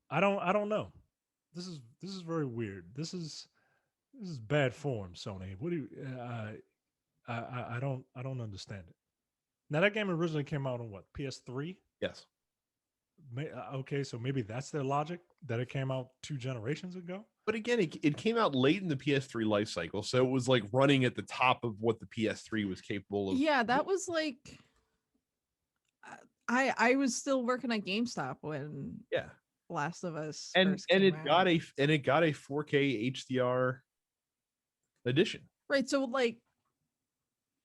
I don't know. This is very weird. This is bad form, Sony. What do you? I don't understand it. Now, that game originally came out on what, PS3? Yes. Okay, so maybe that's their logic, that it came out 2 generations ago. But again, it came out late in the PS3 life cycle, so it was like running at the top of what the PS3 was capable of. Yeah, that was like I was still working at GameStop when Last of Us and it got a 4K HDR edition. Right, so like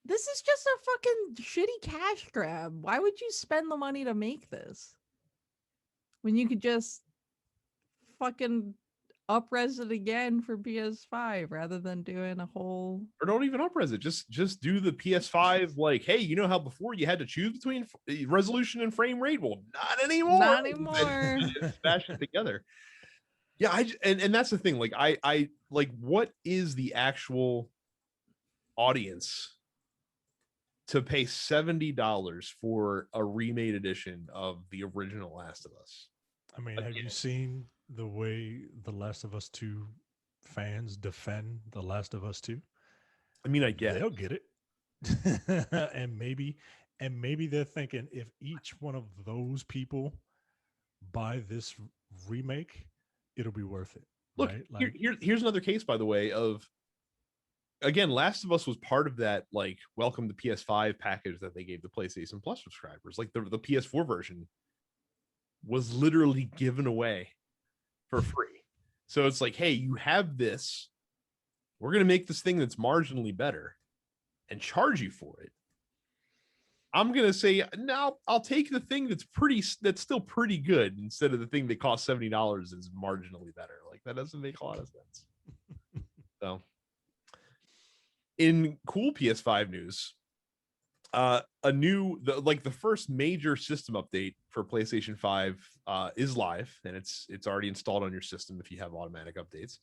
this is just a fucking shitty cash grab. Why would you spend the money to make this when you could just fucking up-res it again for PS5 rather than doing a whole, or don't even up-res it, just do the PS5, like, hey, you know how before you had to choose between resolution and frame rate? Well, not anymore. Just smash it together. Yeah, and that's the thing, like I like, what is the actual audience to pay $70 for a remade edition of the original Last of Us? I mean, have you seen the way The Last of Us 2 fans defend The Last of Us 2? I mean, I get they'll get it. and maybe they're thinking, if each one of those people buy this remake, it'll be worth it. Look, right? Like, here's another case, by the way, of, again, Last of Us was part of that, like, welcome to PS5 package that they gave the PlayStation Plus subscribers. Like the PS4 version was literally given away for free. So it's like, hey, you have this. We're going to make this thing that's marginally better and charge you for it. I'm going to say, no, I'll take the thing that's still pretty good instead of the thing that costs $70 is marginally better. Like, that doesn't make a lot of sense. So In cool PS5 news, the first major system update for PlayStation 5 is live, and it's already installed on your system if you have automatic updates.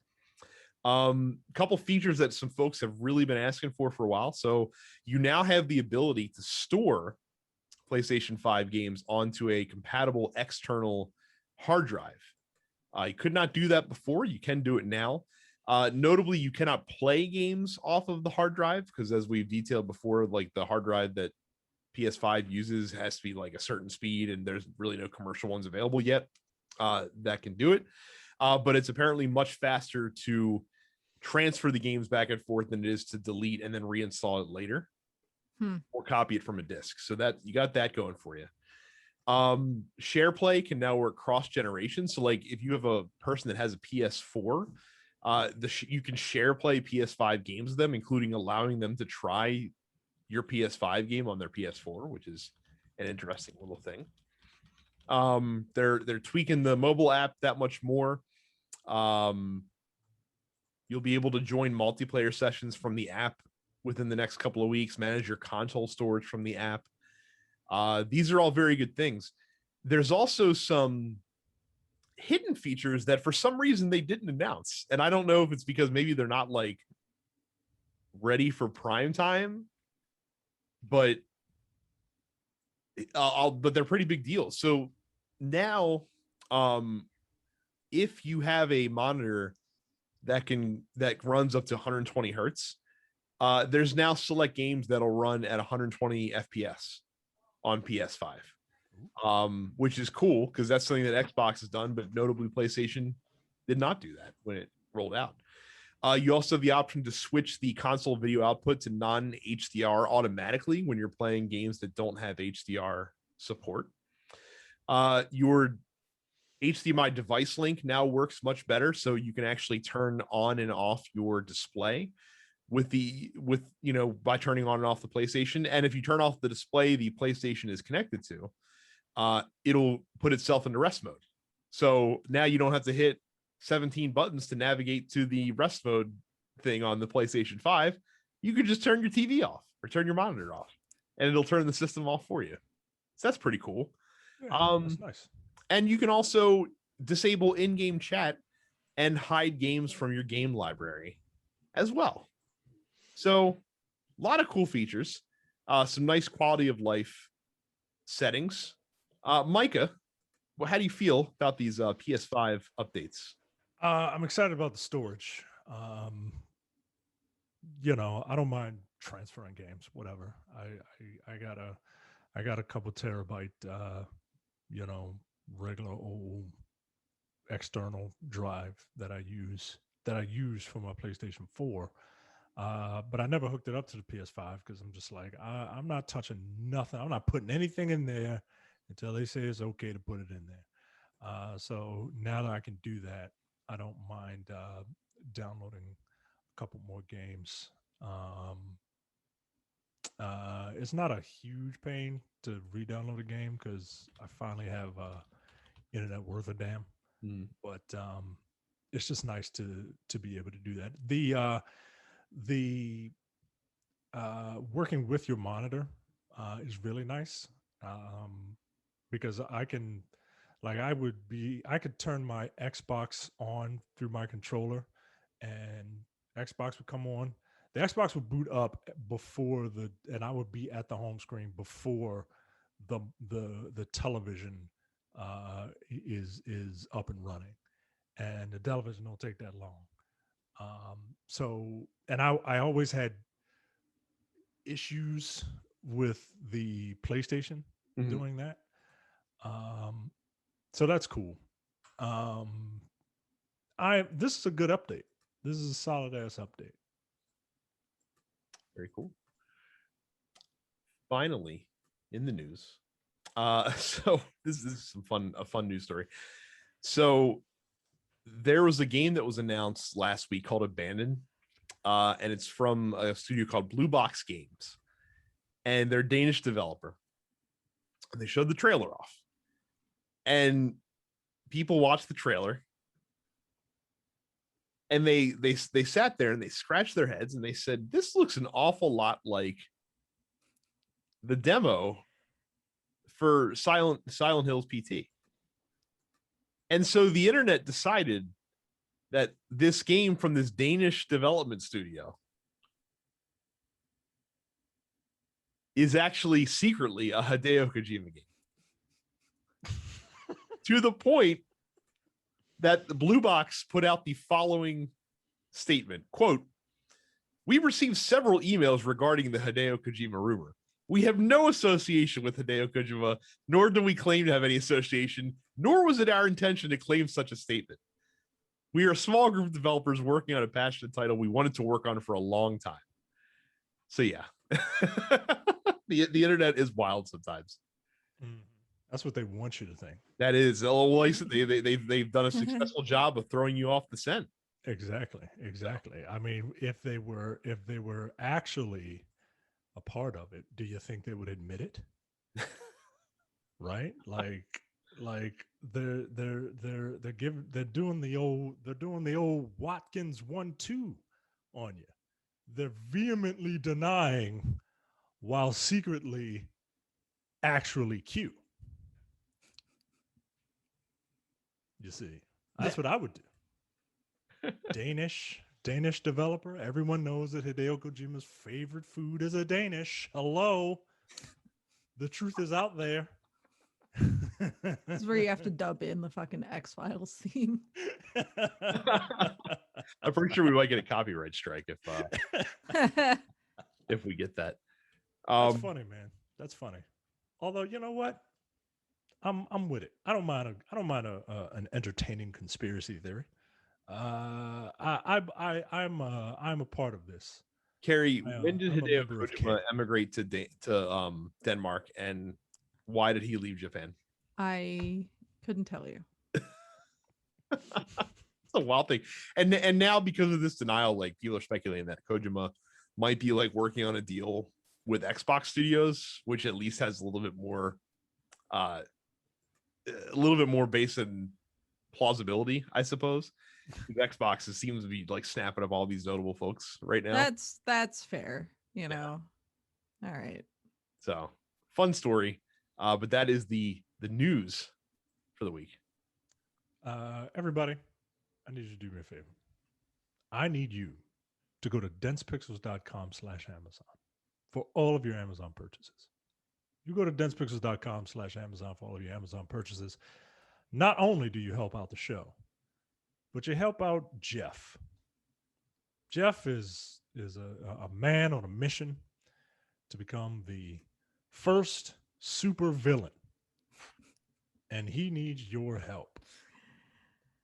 Couple features that some folks have really been asking for a while. So you now have the ability to store PlayStation 5 games onto a compatible external hard drive. You could not do that before. You can do it now. Notably, you cannot play games off of the hard drive because, as we've detailed before, like the hard drive that PS5 uses has to be like a certain speed, and there's really no commercial ones available yet that can do it. But it's apparently much faster to transfer the games back and forth than it is to delete and then reinstall it later or copy it from a disk. So that you got that going for you. Share play can now work cross generation. So like if you have a person that has a PS4, you can share play PS5 games with them, including allowing them to try your PS5 game on their PS4, which is an interesting little thing. They're tweaking the mobile app that much more. You'll be able to join multiplayer sessions from the app within the next couple of weeks, manage your console storage from the app. These are all very good things. There's also some hidden features that for some reason they didn't announce. And I don't know if it's because maybe they're not like ready for prime time, but they're pretty big deals. So now, if you have a monitor that runs up to 120 hertz, there's now select games that'll run at 120 FPS on PS5, which is cool because that's something that Xbox has done, but notably PlayStation did not do that when it rolled out. You also have the option to switch the console video output to non-HDR automatically when you're playing games that don't have HDR support. Your HDMI device link now works much better, so you can actually turn on and off your display by turning on and off the PlayStation. And if you turn off the display the PlayStation is connected to, it'll put itself into rest mode. So now you don't have to hit 17 buttons to navigate to the rest mode thing on the PlayStation 5. You could just turn your TV off or turn your monitor off, and it'll turn the system off for you. So that's pretty cool. Yeah, that's nice. And you can also disable in-game chat and hide games from your game library as well. So a lot of cool features, some nice quality of life settings. Micah, how do you feel about these PS5 updates? I'm excited about the storage. I don't mind transferring games, whatever. I got a couple terabyte, regular old external drive that I use for my PlayStation 4. But I never hooked it up to the PS5 because I'm just like, I'm not touching nothing. I'm not putting anything in there until they say it's okay to put it in there. So now that I can do that, I don't mind downloading a couple more games. It's not a huge pain to re-download a game because I finally have internet worth a damn. But it's just nice to be able to do that. The working with your monitor is really nice because I could turn my Xbox on through my controller and Xbox would come on. The Xbox would boot up and I would be at the home screen before the television is up and running, and the television don't take that long. I always had issues with the PlayStation doing that. So that's cool. This is a good update. This is a solid ass update. Very cool. Finally, in the news. So this is a fun news story. So there was a game that was announced last week called Abandoned, and it's from a studio called Blue Box Games, and they're a Danish developer. And they showed the trailer off, and people watched the trailer, And they sat there and they scratched their heads and they said, this looks an awful lot like the demo for Silent Hills PT. And so the internet decided that this game from this Danish development studio is actually secretly a Hideo Kojima game. To the point that the Blue Box put out the following statement, quote, "We've received several emails regarding the Hideo Kojima rumor. We have no association with Hideo Kojima, nor do we claim to have any association, nor was it our intention to claim such a statement. We are a small group of developers working on a passionate title we wanted to work on for a long time." So yeah, the internet is wild sometimes. That's what they want you to think. That is, well, they've done a successful job of throwing you off the scent. Exactly. I mean, if they were actually a part of it, do you think they would admit it? Right? Like they're doing the old Watkins 1-2 on you. They're vehemently denying while secretly actually cute. You see, that's what I would do. Danish developer. Everyone knows that Hideo Kojima's favorite food is a Danish. Hello. The truth is out there. This is where you have to dub in the fucking X-Files theme. I'm pretty sure we might get a copyright strike if we get that. That's funny, man. That's funny. Although, you know what? I'm with it. I don't mind an entertaining conspiracy theory. I'm a part of this. Carrie, when did Hideo Kojima emigrate to Denmark, and why did he leave Japan? I couldn't tell you. It's a wild thing. And now because of this denial, like people are speculating that Kojima might be like working on a deal with Xbox Studios, which at least has a little bit more based in plausibility, I suppose. Xbox seems to be like snapping up all these notable folks right now. That's fair, you know. All right. So fun story. But that is the news for the week. Everybody, I need you to do me a favor. I need you to go to densepixels.com/Amazon for all of your Amazon purchases. You go to densepixels.com/Amazon for all of your Amazon purchases. Not only do you help out the show, but you help out Jeff. Jeff is a man on a mission to become the first super villain, and he needs your help.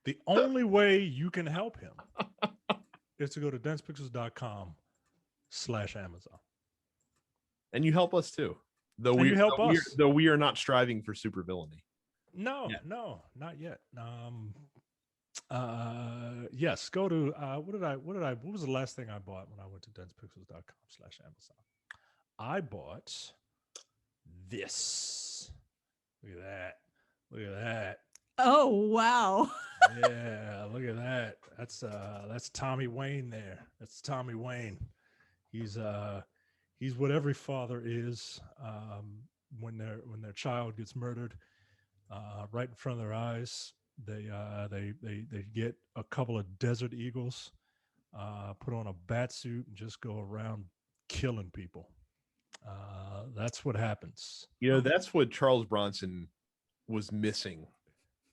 The only way you can help him is to go to densepixels.com/Amazon. And you help us too. Though we are not striving for super villainy. No, not yet. Yes, go to what was the last thing I bought when I went to densepixels.com/Amazon? I bought this. Look at that. Oh wow. Yeah, look at that. That's Tommy Wayne there. That's Tommy Wayne. He's what every father is when their child gets murdered right in front of their eyes. They get a couple of desert eagles, put on a bat suit, and just go around killing people. That's what happens. You know, that's what Charles Bronson was missing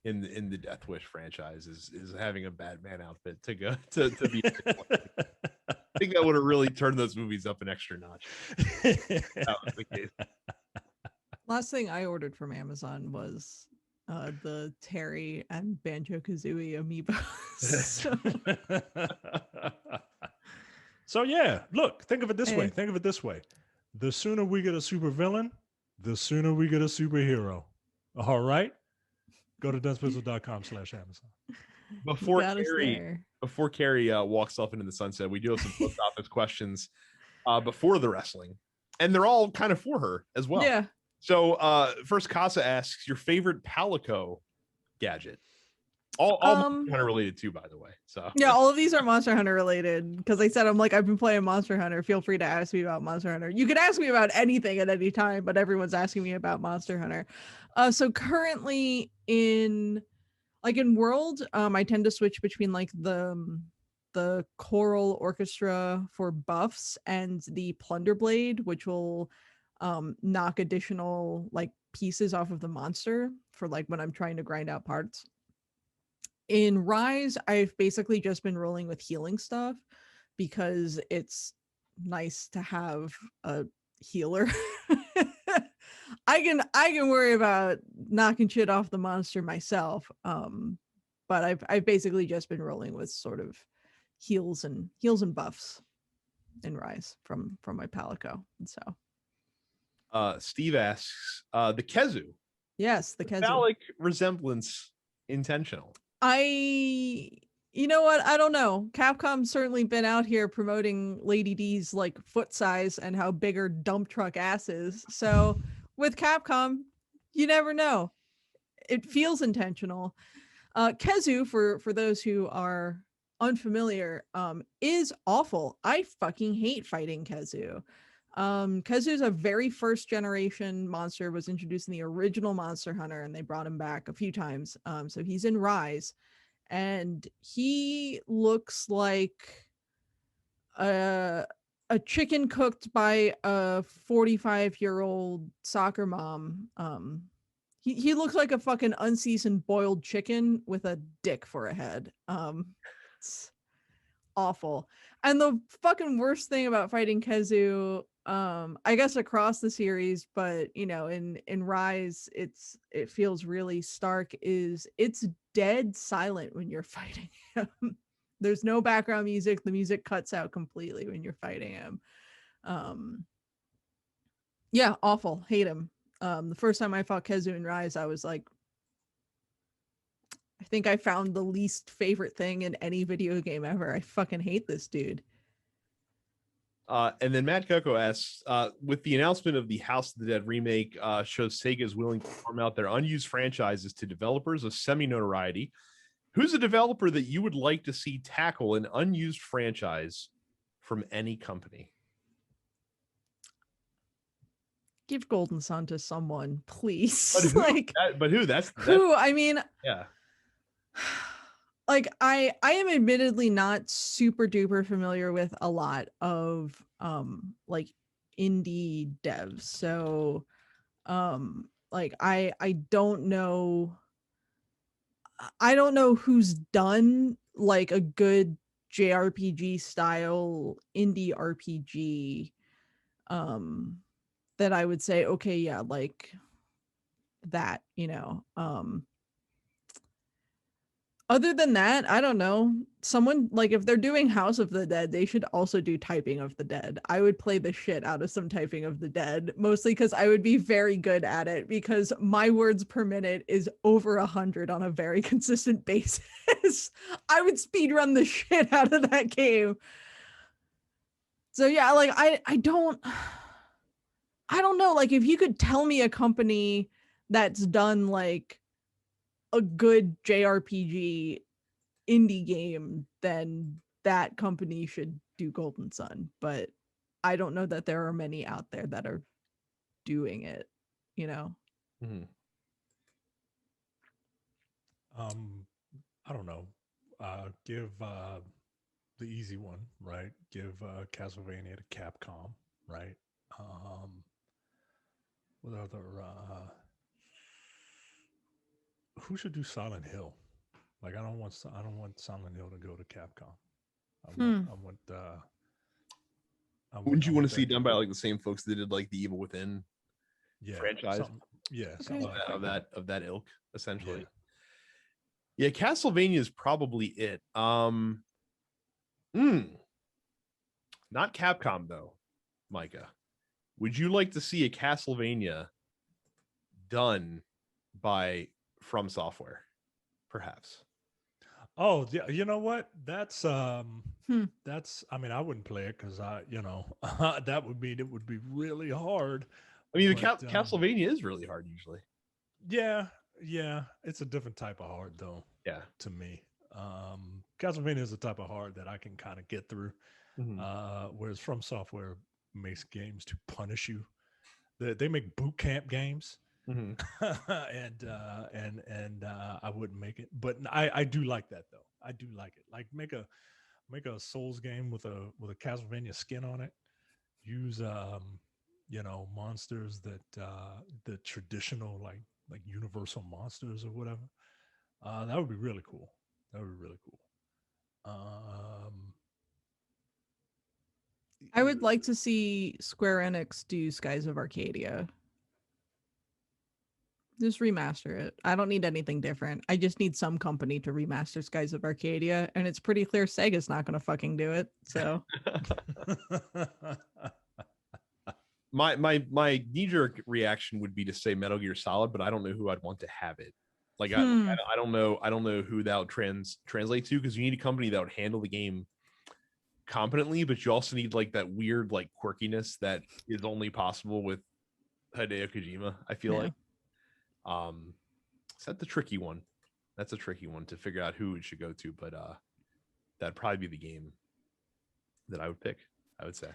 in the Death Wish franchise is having a Batman outfit to go to be. I think that would have really turned those movies up an extra notch. That was the case. Last thing I ordered from Amazon was the Terry and Banjo-Kazooie amiibos. So yeah, look, think of it this way. The sooner we get a super villain, the sooner we get a superhero. All right? Go to densepixels.com/Amazon. Before Carrie walks off into the sunset, we do have some post office questions before the wrestling. And they're all kind of for her as well. Yeah. So first, Casa asks, your favorite Palico gadget? All Monster Hunter related too, by the way. So Yeah, all of these are Monster Hunter related because I said I've been playing Monster Hunter. Feel free to ask me about Monster Hunter. You could ask me about anything at any time, but everyone's asking me about Monster Hunter. So currently in World, I tend to switch between like the choral orchestra for buffs and the Plunder Blade, which will knock additional like pieces off of the monster for like when I'm trying to grind out parts. In Rise, I've basically just been rolling with healing stuff because it's nice to have a healer. I can worry about knocking shit off the monster myself. But I've basically just been rolling with sort of heals and buffs in Rise from my Palico. And so Steve asks, the Kezu. yes, the Kezu. Phallic resemblance intentional. You know what? I don't know. Capcom's certainly been out here promoting Lady D's like foot size and how big her dump truck ass is. So with Capcom, you never know. It feels intentional. Kezu, for those who are unfamiliar, is awful. I fucking hate fighting Kezu. Kezu's a very first generation monster, was introduced in the original Monster Hunter, and they brought him back a few times. So he's in Rise, and he looks like a chicken cooked by a 45-year-old soccer mom. He looks like a fucking unseasoned boiled chicken with a dick for a head. It's awful. And the fucking worst thing about fighting Kezu, I guess across the series, but you know, in Rise, it feels really stark, is it's dead silent when you're fighting him. There's no background music. The music cuts out completely when you're fighting him. Yeah, awful. Hate him. The first time I fought Kezu in Rise, I was like, I think I found the least favorite thing in any video game ever. I fucking hate this dude. And then Matt Coco asks, with the announcement of the House of the Dead remake, shows Sega is willing to farm out their unused franchises to developers of semi-notoriety. Who's a developer that you would like to see tackle an unused franchise from any company? Give Golden Sun to someone, please. But who? Like, but who? That's who? I mean, yeah. Like I am admittedly not super duper familiar with a lot of like indie devs. So like I don't know who's done like a good JRPG style indie RPG that I would say, okay, yeah, like that, you know. Other than that, I don't know. Someone, like, if they're doing House of the Dead, they should also do Typing of the Dead. I would play the shit out of some Typing of the Dead, mostly because I would be very good at it, because my words per minute is over 100 on a very consistent basis. I would speedrun the shit out of that game. So yeah, like I don't know. Like, if you could tell me a company that's done like a good JRPG indie game, then that company should do Golden Sun. But I don't know that there are many out there that are doing it, you know. Mm-hmm. I don't know. Give the easy one, right? Give Castlevania to Capcom, right? What other? Who should do Silent Hill? Like, I don't want Silent Hill to go to Capcom. Wouldn't you want to see done by like the same folks that did like the Evil Within franchise? Something like of that ilk, essentially. Yeah, Castlevania is probably it. Not Capcom though, Micah. Would you like to see a Castlevania done by From Software, perhaps? Oh, yeah, you know what? That's I mean, I wouldn't play it because that would mean it would be really hard. I mean, Castlevania is really hard usually. Yeah, Yeah, it's a different type of hard though Yeah. to me. Castlevania is a type of hard that I can kind of get through. Mhm. Whereas From Software makes games to punish you. They make boot camp games, Mhm. and I wouldn't make it, but I do like that though. I do like it. Like make a Souls game with a Castlevania skin on it. Use monsters that the traditional like universal monsters or whatever. That would be really cool. That would be really cool. I would like to see Square Enix do Skies of Arcadia. Just remaster it. I don't need anything different. I just need some company to remaster Skies of Arcadia, and it's pretty clear Sega's not going to fucking do it. So My knee jerk reaction would be to say Metal Gear Solid, but I don't know who I'd want to have it. Like Hmm. I don't know who that would translate to, because you need a company that would handle the game competently, but you also need like that weird like quirkiness that is only possible with Hideo Kojima. I feel Yeah. like so that's the tricky one. That's a tricky one to figure out who it should go to, but that'd probably be the game that I would pick, I would say.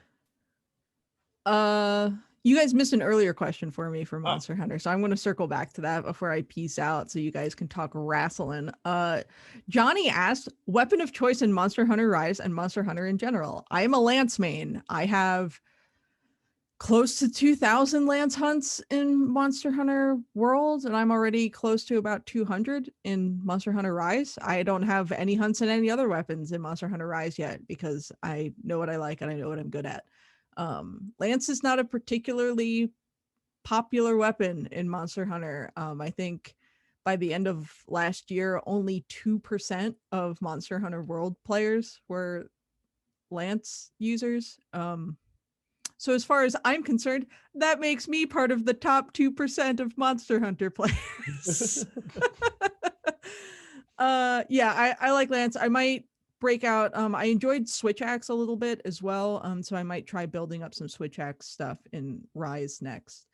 You guys missed an earlier question for me for Oh. Monster Hunter, so I'm going to circle back to that before I peace out, so you guys can talk wrestling. Johnny asked, weapon of choice in Monster Hunter Rise and Monster Hunter in general. I am a Lance main. I have close to 2,000 Lance hunts in Monster Hunter World, and I'm already close to about 200 in Monster Hunter Rise. I don't have any hunts in any other weapons in Monster Hunter Rise yet because I know what I like and I know what I'm good at. Lance is not a particularly popular weapon in Monster Hunter. I think by the end of last year, only 2% of Monster Hunter World players were Lance users. So as far as I'm concerned, that makes me part of the top 2% of Monster Hunter players. Yeah, I like Lance. I might break out. I enjoyed Switch Axe a little bit as well. So I might try building up some Switch Axe stuff in Rise next.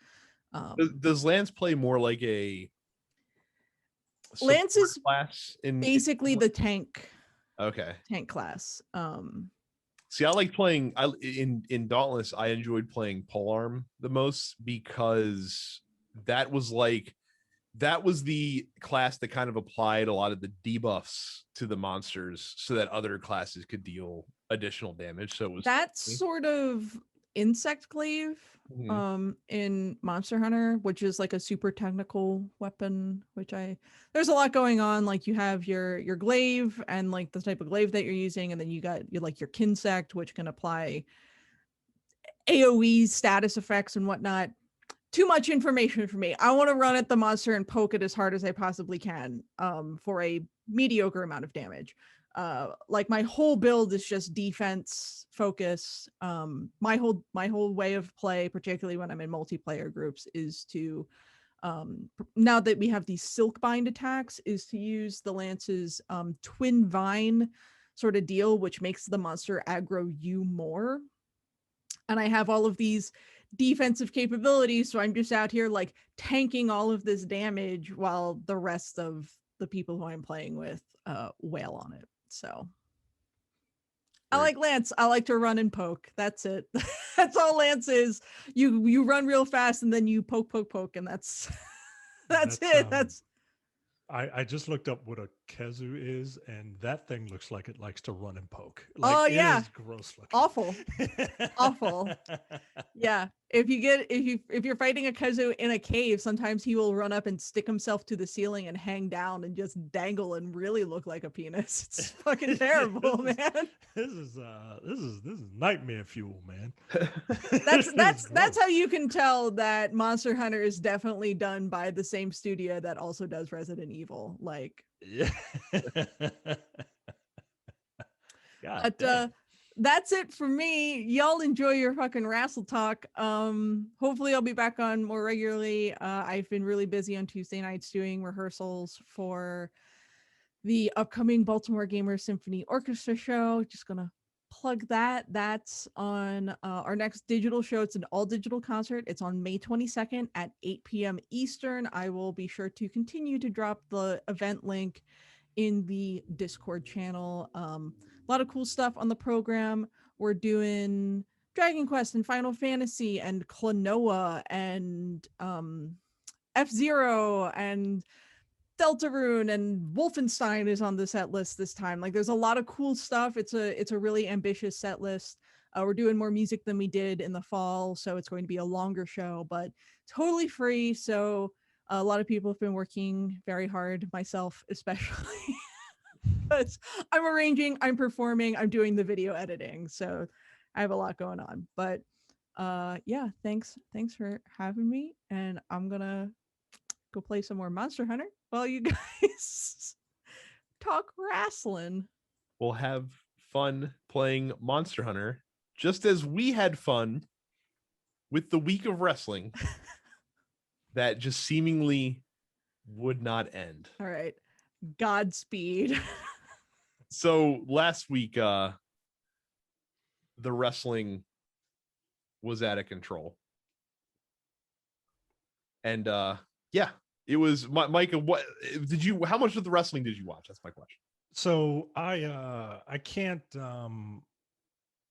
Does Lance play more like a Lance is class basically the tank okay. class. See, I like playing in Dauntless. I enjoyed playing Polearm the most because that was the class that kind of applied a lot of the debuffs to the monsters so that other classes could deal additional damage. So it was That's sort of insect glaive in Monster Hunter, which is like a super technical weapon, which there's a lot going on. Like you have your glaive and like the type of glaive that you're using, and then you like your kinsect, which can apply AoE status effects and whatnot. Too much information for me. I want to run at the monster and poke it as hard as I possibly can for a mediocre amount of damage. Like my whole build is just defense focus. My whole way of play, particularly when I'm in multiplayer groups, is to now that we have these silk bind attacks, is to use the Lance's twin vine sort of deal, which makes the monster aggro you more. And I have all of these defensive capabilities, so I'm just out here like tanking all of this damage while the rest of the people who I'm playing with wail on it. So I like Lance. I like to run and poke. That's it. That's all Lance is. You run real fast and then you poke, and that's it. That's I just looked up what a Kezu is, and that thing looks like it likes to run and poke. Like, oh it yeah, is gross looking. Awful. Awful. Yeah. If you're fighting a Kezu in a cave, sometimes he will run up and stick himself to the ceiling and hang down and just dangle and really look like a penis. It's fucking terrible, man. This is nightmare fuel, man. That's how you can tell that Monster Hunter is definitely done by the same studio that also does Resident Evil. Like, yeah. But that's it for me. Y'all enjoy your fucking wrestle talk. Hopefully I'll be back on more regularly. I've been really busy on Tuesday nights doing rehearsals for the upcoming Baltimore Gamer Symphony Orchestra show. Just gonna plug that. That's on our next digital show. It's an all digital concert. It's on May 22nd at 8 p.m. Eastern. I will be sure to continue to drop the event link in the Discord channel. A lot of cool stuff on the program. We're doing Dragon Quest and Final Fantasy and Klonoa and F-Zero and Deltarune and Wolfenstein is on the set list this time. Like there's a lot of cool stuff. It's a really ambitious set list. We're doing more music than we did in the fall, so it's going to be a longer show, but totally free. So a lot of people have been working very hard, myself especially. Because I'm arranging, I'm performing, I'm doing the video editing. So I have a lot going on. But yeah, thanks for having me. And I'm gonna go play some more Monster Hunter while you guys talk wrestling. We'll have fun playing Monster Hunter, just as we had fun with the week of wrestling that just seemingly would not end. All right. Godspeed. So last week, the wrestling was out of control. And yeah, it was Micah. What did you? How much of the wrestling did you watch? That's my question. So I can't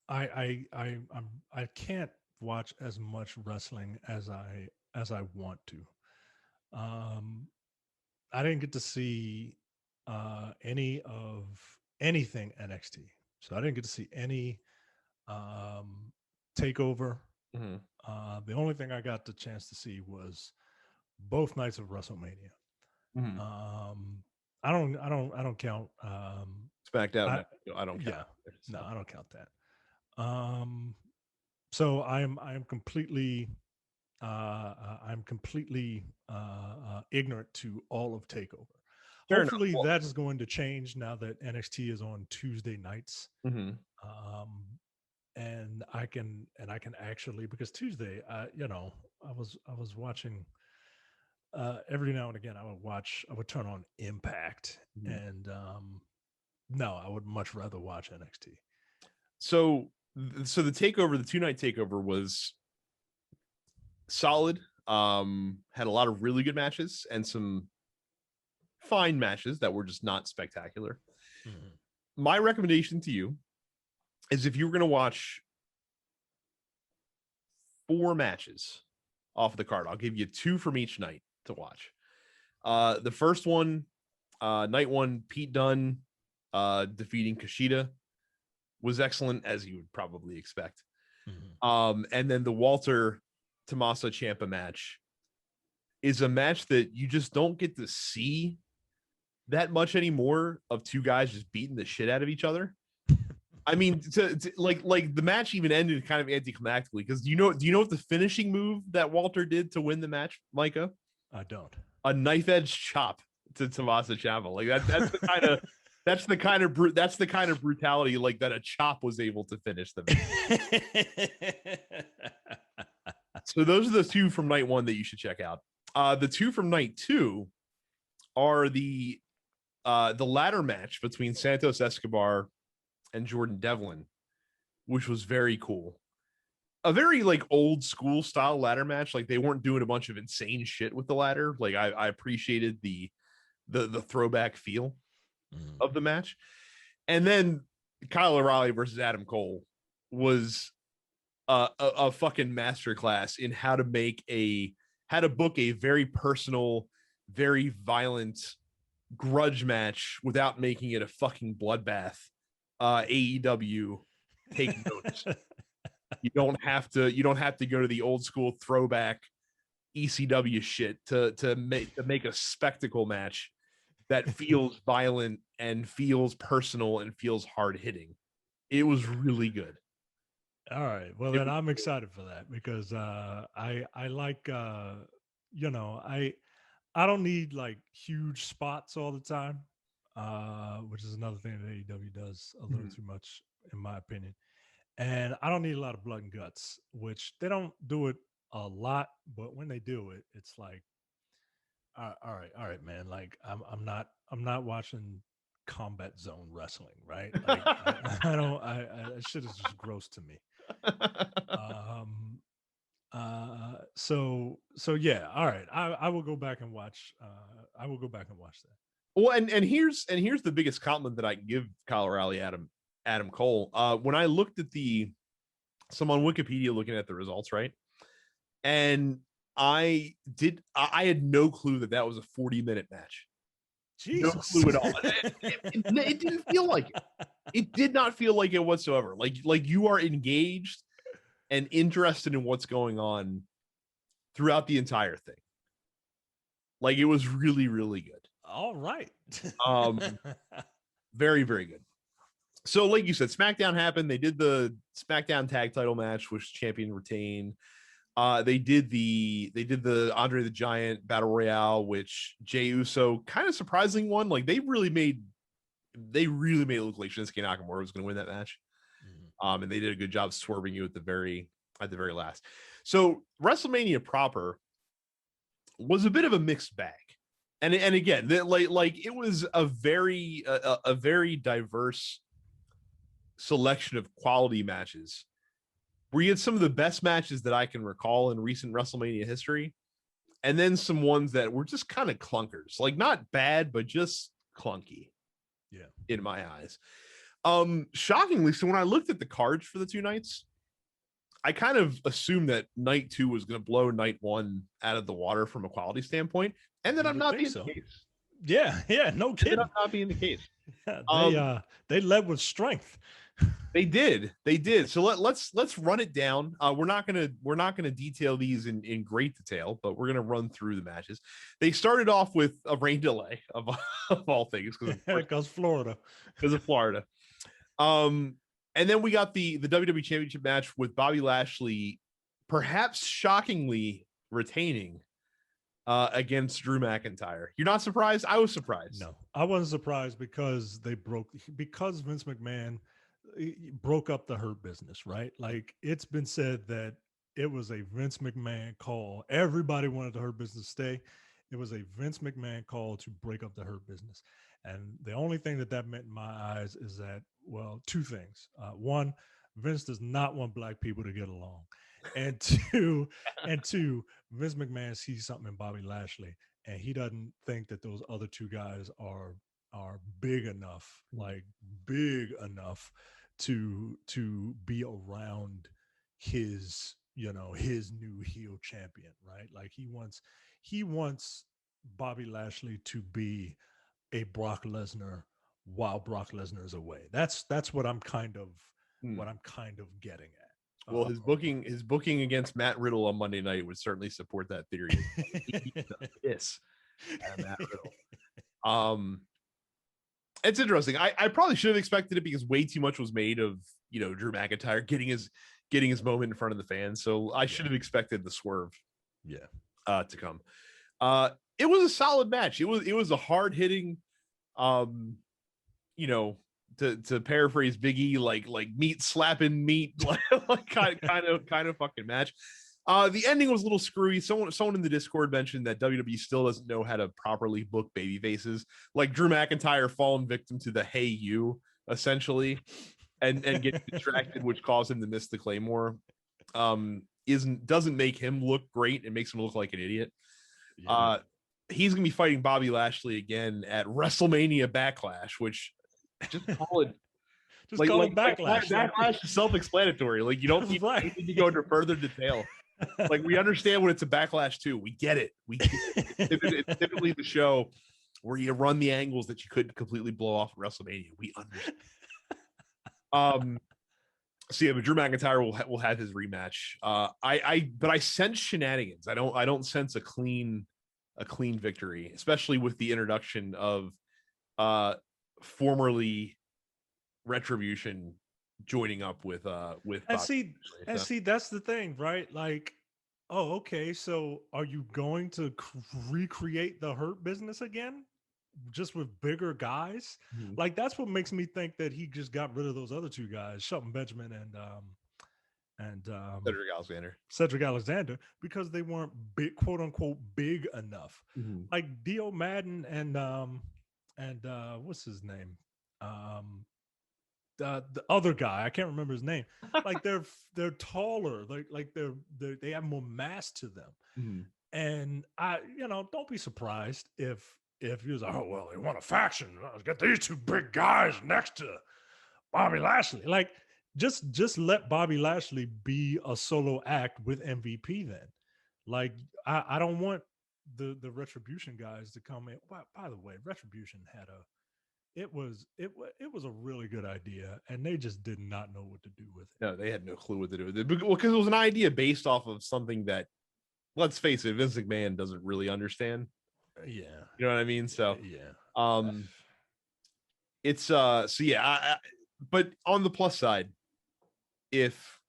I can't watch as much wrestling as I want to. I didn't get to see any of anything NXT. So I didn't get to see any takeover. Mm-hmm. The only thing I got the chance to see was both nights of WrestleMania. Mm-hmm. I don't count SmackDown. I don't count. Yeah, no, I don't count that. So I'm completely ignorant to all of Takeover. Fair Hopefully enough. that is going to change now that NXT is on Tuesday nights. Mm-hmm. And I can actually, because Tuesday, I was watching every now and again. I would turn on Impact, Mm-hmm. and no, I would much rather watch NXT. So the takeover, the 2-night takeover was solid. Had a lot of really good matches and some fine matches that were just not spectacular. Mm-hmm. My recommendation to you is, if you were going to watch 4 matches off of the card, I'll give you 2 from each night to watch. The first one, night 1, Pete Dunne defeating Kushida, was excellent, as you would probably expect. Mm-hmm. And then the Walter Tommaso Ciampa match is a match that you just don't get to see that much anymore, of 2 guys just beating the shit out of each other. I mean, like the match even ended kind of anticlimactically, because do you know what the finishing move that Walter did to win the match, Micah? I don't. A knife edge chop to Tommaso Ciampa. Like that's the kind of brutality like that a chop was able to finish the match. So those are the 2 from night 1 that you should check out. The 2 from night 2 are the ladder match between Santos Escobar and Jordan Devlin, which was very cool. A very like old school style ladder match. Like they weren't doing a bunch of insane shit with the ladder. Like I appreciated the throwback feel of the match. And then Kyle O'Reilly versus Adam Cole was a fucking masterclass in how to book a very personal, very violent grudge match without making it a fucking bloodbath. AEW, take notes. You don't have to go to the old school throwback ECW shit to make a spectacle match that feels violent and feels personal and feels hard hitting. It was really good. All right. Well, then I'm excited for that, because I like I don't need like huge spots all the time, which is another thing that AEW does a little too much, in my opinion. And I don't need a lot of blood and guts, which they don't do it a lot, but when they do it, it's like, all right, man. Like I'm not watching combat zone wrestling, right? Like I don't. That shit is just gross to me. Um, so yeah. All right. I will go back and watch. I will go back and watch that. Well, and here's the biggest compliment that I can give Kyle O'Reilly, Adam Cole. When I looked at some on Wikipedia looking at the results, right? And I had no clue that was a 40-minute match. Jesus. No clue at all. It didn't feel like it. It did not feel like it whatsoever. Like you are engaged and interested in what's going on throughout the entire thing. Like it was really, really good. All right. Very, very good. So, like you said, SmackDown happened. They did the SmackDown tag title match, which champion retained. They did the Andre the Giant Battle Royale, which Jey Uso kind of surprisingly won. Like they really made it look like Shinsuke Nakamura was going to win that match. And they did a good job swerving you at the very last. So WrestleMania proper was a bit of a mixed bag. And again, like it was a very diverse selection of quality matches. Where you had some of the best matches that I can recall in recent WrestleMania history, and then some ones that were just kind of clunkers, like not bad, but just clunky. Yeah, in my eyes. Shockingly, so when I looked at the cards for the two nights, I kind of assumed that night 2 was going to blow night 1 out of the water from a quality standpoint, and that I'm not being the case. Yeah, no kidding. I'm not being the case. They led with strength. They did. So let's run it down. We're not gonna detail these in great detail, but we're gonna run through the matches. They started off with a rain delay of all things because Florida. Because of Florida. And then we got the WWE Championship match with Bobby Lashley, perhaps shockingly retaining against Drew McIntyre. You're not surprised? I was surprised. No, I wasn't surprised because Vince McMahon broke up the Hurt Business, right? Like it's been said that it was a Vince McMahon call. Everybody wanted the Hurt Business to stay. It was a Vince McMahon call to break up the Hurt Business. And the only thing that meant in my eyes is that, well, two things. One, Vince does not want black people to get along. And two, Vince McMahon sees something in Bobby Lashley, and he doesn't think that those other two guys are big enough, to be around his new heel champion, right? Like he wants Bobby Lashley to be a Brock Lesnar while Brock Lesnar is away. That's what I'm kind of getting at. Well, his booking against Matt Riddle on Monday night would certainly support that theory. Yes, Matt Riddle. It's interesting. I probably should have expected it because way too much was made of Drew McIntyre getting his moment in front of the fans. So I should have expected the swerve. To come. It was a solid match. It was a hard hitting, to paraphrase Big E, like meat slapping meat, like kind of fucking match. The ending was a little screwy. Someone in the Discord mentioned that WWE still doesn't know how to properly book baby faces. Like Drew McIntyre falling victim to the "Hey you" essentially, and get distracted, which caused him to miss the Claymore. Doesn't make him look great. It makes him look like an idiot. Yeah. He's gonna be fighting Bobby Lashley again at WrestleMania Backlash, which just call it. Just call it Backlash. Backlash is self-explanatory. Like you don't need to go into further detail. Like we understand what it's a backlash to. We get it. It's typically the show where you run the angles that you couldn't completely blow off at WrestleMania. We understand. So yeah, but Drew McIntyre will have his rematch. But I sense shenanigans. I don't sense a clean victory, especially with the introduction of formerly Retribution joining up with and see that's the thing, right? Like, oh, okay, so are you going to recreate the Hurt Business again just with bigger guys? Like that's what makes me think that he just got rid of those other two guys, Shelton Benjamin and Cedric Alexander, because they weren't big, quote unquote big enough. Like Dio Madden and and what's his name? The other guy, I can't remember his name. Like they're taller, like they have more mass to them. Mhm. And I, don't be surprised if he was like, oh well, they want a faction. Let's get these two big guys next to Bobby Lashley. Like just let Bobby Lashley be a solo act with MVP then. Like I don't want the Retribution guys to come in. By the way, Retribution had a it was a really good idea, and they just did not know what to do with it. No, they had no clue what to do with it. Because it was an idea based off of something that, let's face it, Vince McMahon doesn't really understand. Yeah, You know what I mean? So, yeah. it's so yeah. But on the plus side, if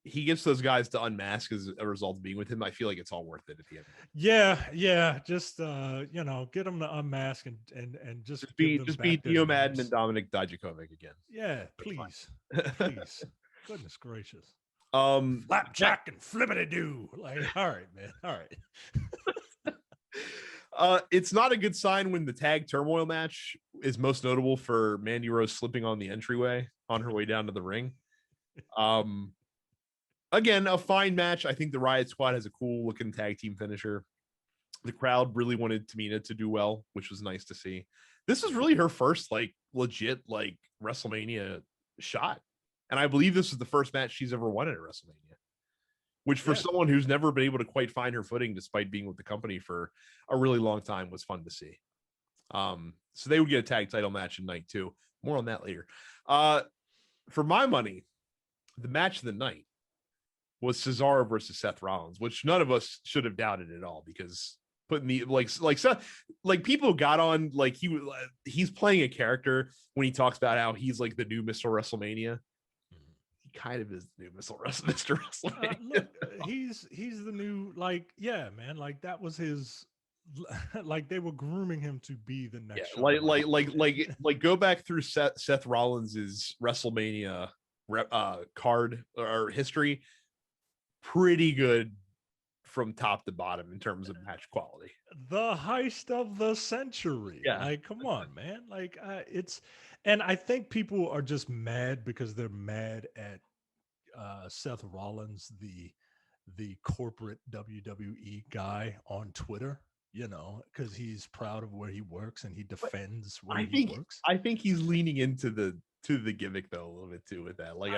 he gets those guys to unmask as a result of being with him, I feel like it's all worth it at the end. Yeah. Just get them to unmask and just give them Just back beat their Dio Madden names. and Dominic Dijakovic again. Yeah, please, please. Goodness gracious. Flapjack and flippity doo. Like, all right, man. All right. It's not a good sign when the tag turmoil match is most notable for Mandy Rose slipping on the entryway on her way down to the ring. Again, a fine match. I think the Riot Squad has a cool looking tag team finisher. The crowd really wanted Tamina to do well, which was nice to see. This is really her first like legit like WrestleMania shot. And I believe this is the first match she's ever won at a WrestleMania, which for someone who's never been able to quite find her footing despite being with the company for a really long time was fun to see. So they would get a tag title match in night 2. More on that later. For my money, the match of the night was Cesaro versus Seth Rollins, which none of us should have doubted at all, because putting the Seth, like people got on like he's playing a character when he talks about how he's like the new Mr. WrestleMania. He kind of is the new Mr. WrestleMania. Look, he's the new, like, yeah, man, like that was his like they were grooming him to be the next like go back through Seth Rollins's WrestleMania card or history. Pretty good from top to bottom in terms of match quality. The heist of the century. Yeah. Like, come on, man. Like, it's, and I think people are just mad because they're mad at Seth Rollins, the corporate WWE guy on Twitter, because he's proud of where he works and he defends where he works. I think he's leaning into the gimmick though a little bit too with that. Like,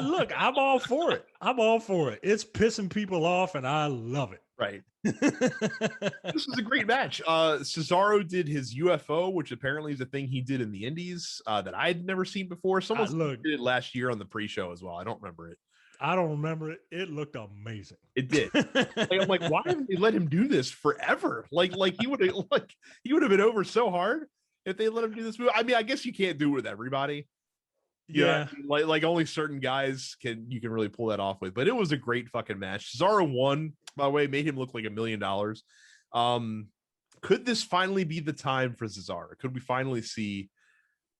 look, I'm all for it. I'm all for it. It's pissing people off, and I love it. Right. This was a great match. Cesaro did his UFO, which apparently is a thing he did in the Indies that I had never seen before. Someone did it last year on the pre-show as well. I don't remember it. I don't remember it. It looked amazing. It did. I'm like, why haven't they let him do this forever? Like he would have been over so hard if they let him do this move. I mean, I guess you can't do it with everybody. Yeah, like only certain guys you can really pull that off with. But it was a great fucking match. Cesaro won, by the way, made him look like $1 million. Could this finally be the time for Cesaro? Could we finally see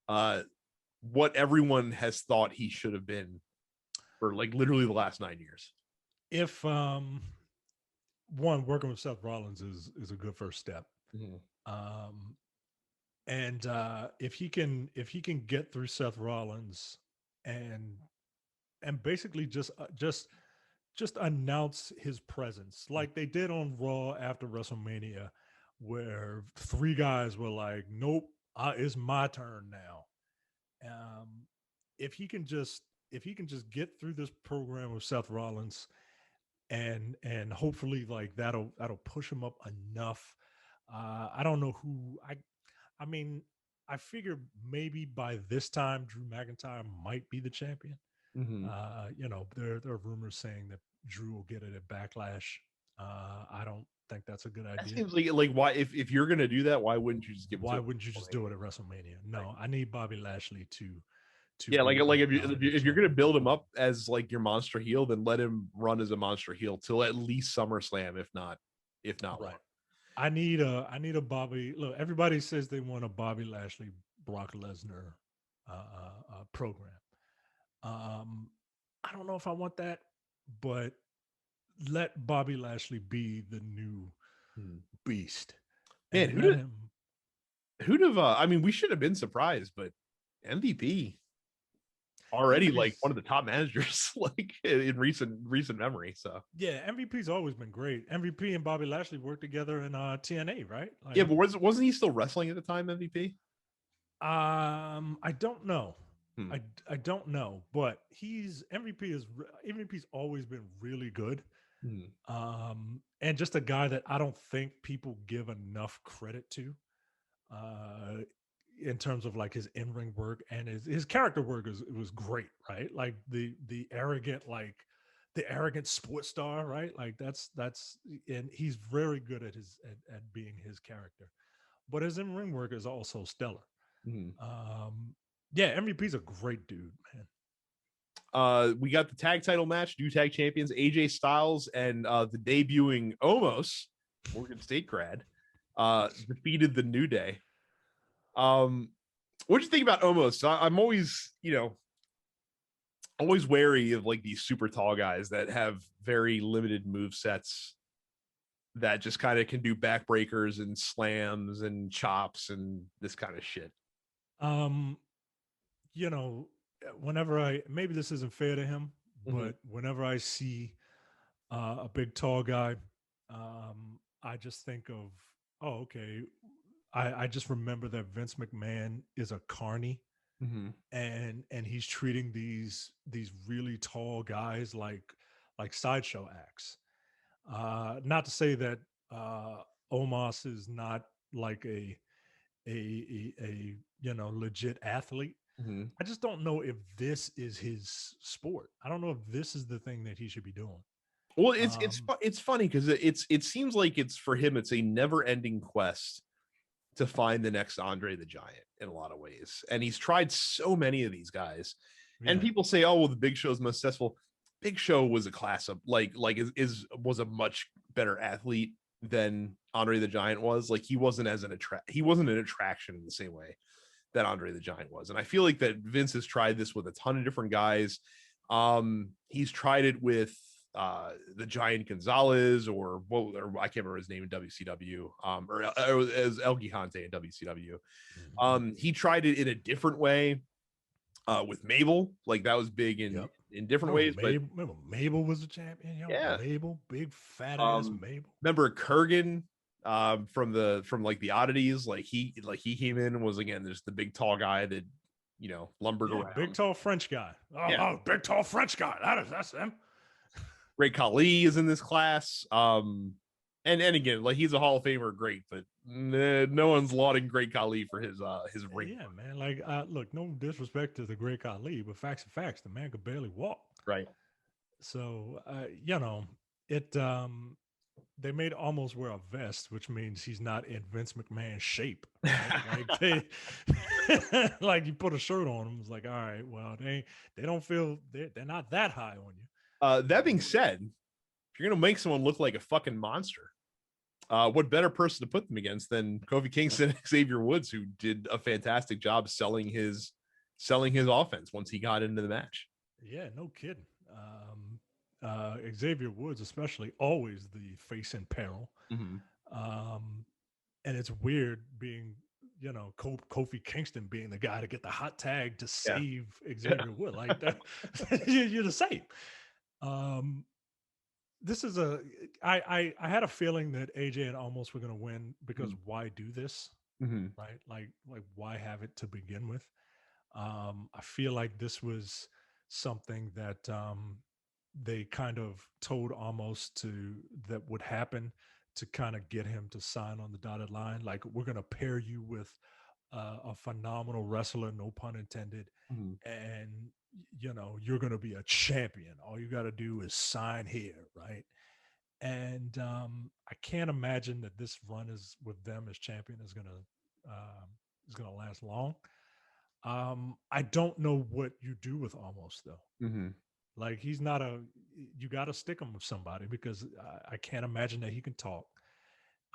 what everyone has thought he should have been for like literally the last 9 years? If working with Seth Rollins is a good first step. Mm-hmm. And if he can get through Seth Rollins and basically just announce his presence like they did on Raw after WrestleMania, where 3 guys were like, "Nope, it's my turn now." If he can just get through this program with Seth Rollins, and hopefully like that'll push him up enough. I don't know who I mean, I figure maybe by this time Drew McIntyre might be the champion. Mm-hmm. There are rumors saying that Drew will get it at Backlash. I don't think that's a good idea. That seems like why if you're gonna do that, why wouldn't you just do it at WrestleMania? No, right. I need Bobby Lashley to if you're gonna build him up as like your monster heel, then let him run as a monster heel till at least SummerSlam, if not right. More. I need a Bobby. Look, everybody says they want a Bobby Lashley, Brock Lesnar program. I don't know if I want that, but let Bobby Lashley be the new beast. Man, who'd have? I mean, we should have been surprised, but MVP already like one of the top managers like in recent memory. So yeah, MVP's always been great. MVP and Bobby Lashley worked together in TNA, right? Like, yeah, but wasn't he still wrestling at the time? MVP? I don't know. Hmm. I don't know, but MVP's always been really good. And just a guy that I don't think people give enough credit to. In terms of like his in-ring work and his character work was great, right? Like the arrogant sports star, right? Like that's and he's very good at at being his character. But his in-ring work is also stellar. Yeah, MVP's a great dude, man. We got the tag title match, new tag champions AJ Styles and the debuting Omos, Morgan State grad, defeated the New Day. What do you think about Omos? I'm always, always wary of like these super tall guys that have very limited move sets that just kind of can do backbreakers and slams and chops and this kind of shit. Whenever maybe this isn't fair to him, but whenever I see a big tall guy, I just think of, oh, okay. I just remember that Vince McMahon is a carny, and he's treating these really tall guys like sideshow acts. Not to say that Omos is not like a legit athlete. I just don't know if this is his sport. I don't know if this is the thing that he should be doing. Well, it's funny because it seems like it's for him. It's a never ending quest to find the next Andre the Giant in a lot of ways, and he's tried so many of these guys. Yeah. And people say, "Oh, well, the Big Show's most successful." Big Show was a class of was a much better athlete than Andre the Giant was. Like he wasn't an attraction in the same way that Andre the Giant was. And I feel like that Vince has tried this with a ton of different guys. He's tried it with the Giant Gonzalez or I can't remember his name in WCW, or as El Gigante in WCW. He tried it in a different way with Mabel. Like that was big in different ways. Remember Mabel was a champion. Yeah, Mabel, big fat ass Mabel. Remember Kurgan from like the Oddities? Like he came in and was again just the big tall guy that lumbered around. Big tall French guy. Oh, big tall French guy. That's him. Great Khali is in this class. And again, like he's a Hall of Famer, great, but no one's lauding Great Khali for his ring. Yeah, man. Like, look, no disrespect to the Great Khali, but facts are facts. The man could barely walk. Right. So, they made almost wear a vest, which means he's not in Vince McMahon shape. Right? Like you put a shirt on him, it's like, all right, well, they don't feel they're not that high on you. That being said, if you're gonna make someone look like a fucking monster, what better person to put them against than Kofi Kingston and Xavier Woods, who did a fantastic job selling his offense once he got into the match. Yeah, no kidding. Xavier Woods, especially, always the face in peril. And it's weird being, Kofi Kingston being the guy to get the hot tag to save Xavier Woods. Like that, you're the same. This is I had a feeling that AJ and Omos were going to win because why do this? Right? Like why have it to begin with? I feel like this was something that they kind of told Omos that would happen to kind of get him to sign on the dotted line. Like, we're going to pair you with a phenomenal wrestler, no pun intended. And, you're going to be a champion. All you got to do is sign here. Right. And I can't imagine that this run is with them as champion is going to last long. I don't know what you do with Omos though. Like he's not you got to stick him with somebody because I can't imagine that he can talk.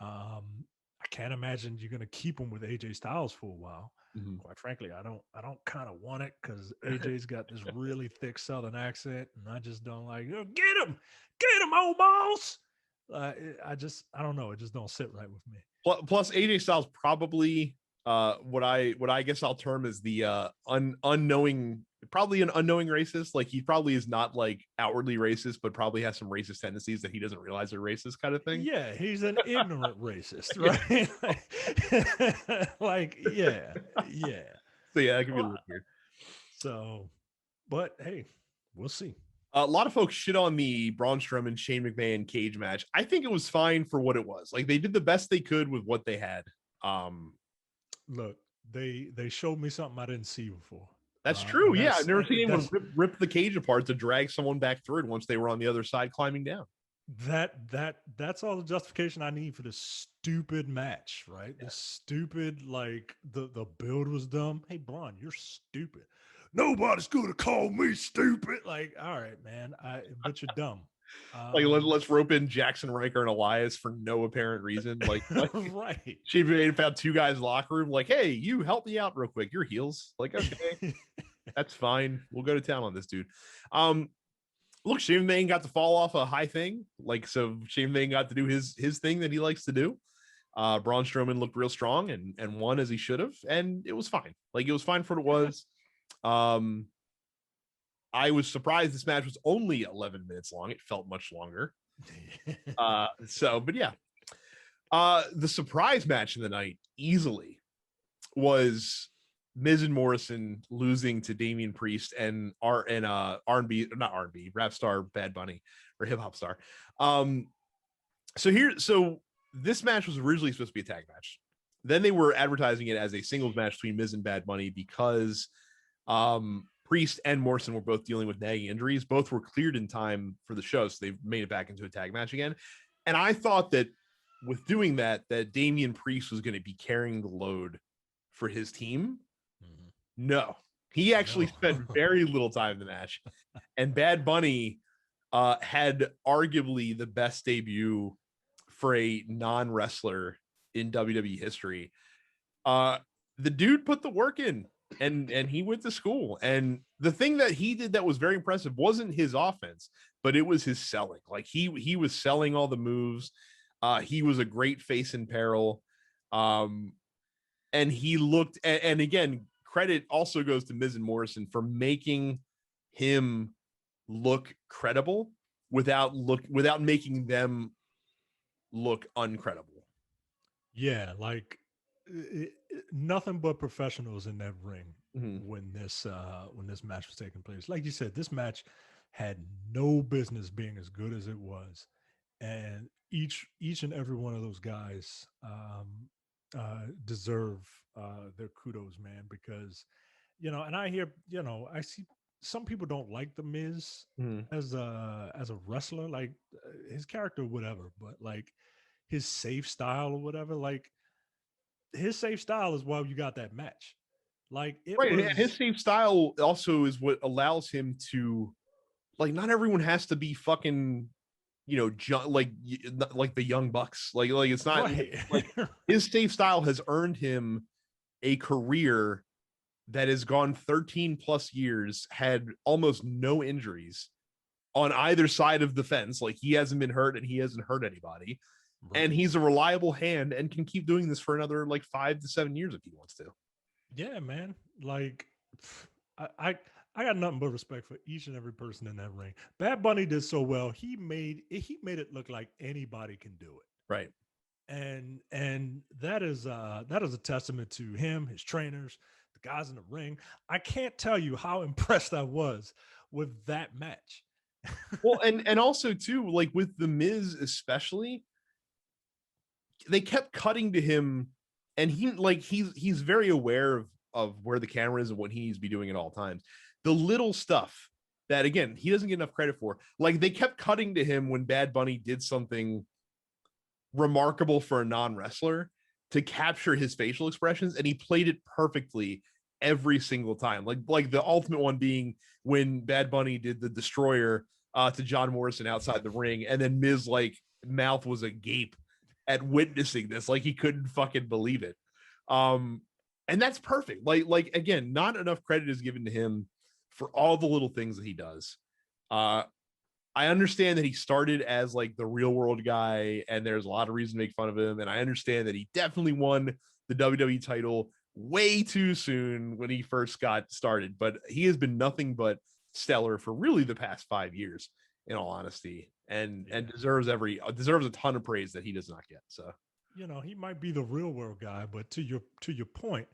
I can't imagine you're going to keep him with AJ Styles for a while. Quite frankly, I don't kind of want it because AJ's got this really thick Southern accent and I just don't like, get him, old balls. I don't know. It just don't sit right with me. Plus AJ Styles probably what I guess I'll term as the unknowing, probably an unknowing racist. Like he probably is not like outwardly racist, but probably has some racist tendencies that he doesn't realize are racist, kind of thing. Yeah, he's an ignorant racist, right? Like, yeah. So yeah, that could be a little weird. So, but hey, we'll see. A lot of folks shit on the Braun Strowman Shane McMahon cage match. I think it was fine for what it was. Like they did the best they could with what they had. Look, they showed me something I didn't see before. That's true. Yeah, I've never seen anyone rip the cage apart to drag someone back through it once they were on the other side climbing down. That's all the justification I need for this stupid match, right? Yeah. The stupid, like the build was dumb. Hey, Braun, you're stupid. Nobody's gonna call me stupid. Like, all right, man, but you're dumb. Like let's rope in Jackson Riker and Elias for no apparent reason. Like right. She found two guys in the locker room, like, hey, you help me out real quick. You're heels. Like, okay, that's fine. We'll go to town on this dude. Look, Shane McMahon got to fall off a high thing. Like, so Shane McMahon got to do his thing that he likes to do. Braun Strowman looked real strong and won as he should have, and it was fine. Like, it was fine for what it was. I was surprised this match was only 11 minutes long. It felt much longer. But yeah. The surprise match of the night easily was Miz and Morrison losing to Damian Priest and R&B, not R&B, rap star Bad Bunny, or hip hop star. So this match was originally supposed to be a tag match. Then they were advertising it as a singles match between Miz and Bad Bunny because Priest and Morrison were both dealing with nagging injuries. Both were cleared in time for the show, so they've made it back into a tag match again. And I thought that with doing that Damian Priest was going to be carrying the load for his team. Mm-hmm. No, he actually spent very little time in the match. And Bad Bunny had arguably the best debut for a non-wrestler in WWE history. The dude put the work in. And he went to school, and the thing that he did that was very impressive wasn't his offense, but it was his selling. Like he was selling all the moves. He was a great face in peril, and he looked. And again, credit also goes to Miz and Morrison for making him look credible without making them look uncredible. Yeah, like. Nothing but professionals in that ring when this match was taking place. Like you said, this match had no business being as good as it was, and each and every one of those guys deserve their kudos, man. Because and I hear I see some people don't like the Miz as a wrestler, like his character, whatever, but like his safe style or whatever, like. His safe style is why you got that match. Like his safe style also is what allows him to, like, not everyone has to be fucking, like the Young Bucks. Like it's not right. Like his safe style has earned him a career that has gone 13 plus years, had almost no injuries on either side of the fence. Like he hasn't been hurt and he hasn't hurt anybody. Right. And he's a reliable hand and can keep doing this for another like 5 to 7 years if he wants to. Yeah, man. Like I got nothing but respect for each and every person in that ring. Bad Bunny did so well. He made it look like anybody can do it. Right. And that is a testament to him, his trainers, the guys in the ring. I can't tell you how impressed I was with that match. Well, and also too, like with the Miz especially, they kept cutting to him, and he's very aware of where the camera is and what he needs to be doing at all times. The little stuff that, again, he doesn't get enough credit for. Like they kept cutting to him when Bad Bunny did something remarkable for a non-wrestler to capture his facial expressions, and he played it perfectly every single time. Like the ultimate one being when Bad Bunny did the Destroyer to John Morrison outside the ring, and then Miz like mouth was agape at witnessing this, like he couldn't fucking believe it. And that's perfect. Like again, not enough credit is given to him for all the little things that he does. I understand that he started as like the real world guy, and there's a lot of reason to make fun of him. And I understand that he definitely won the WWE title way too soon when he first got started, but he has been nothing but stellar for really the past 5 years, in all honesty, and deserves a ton of praise that he does not get. So, he might be the real world guy, but to your point,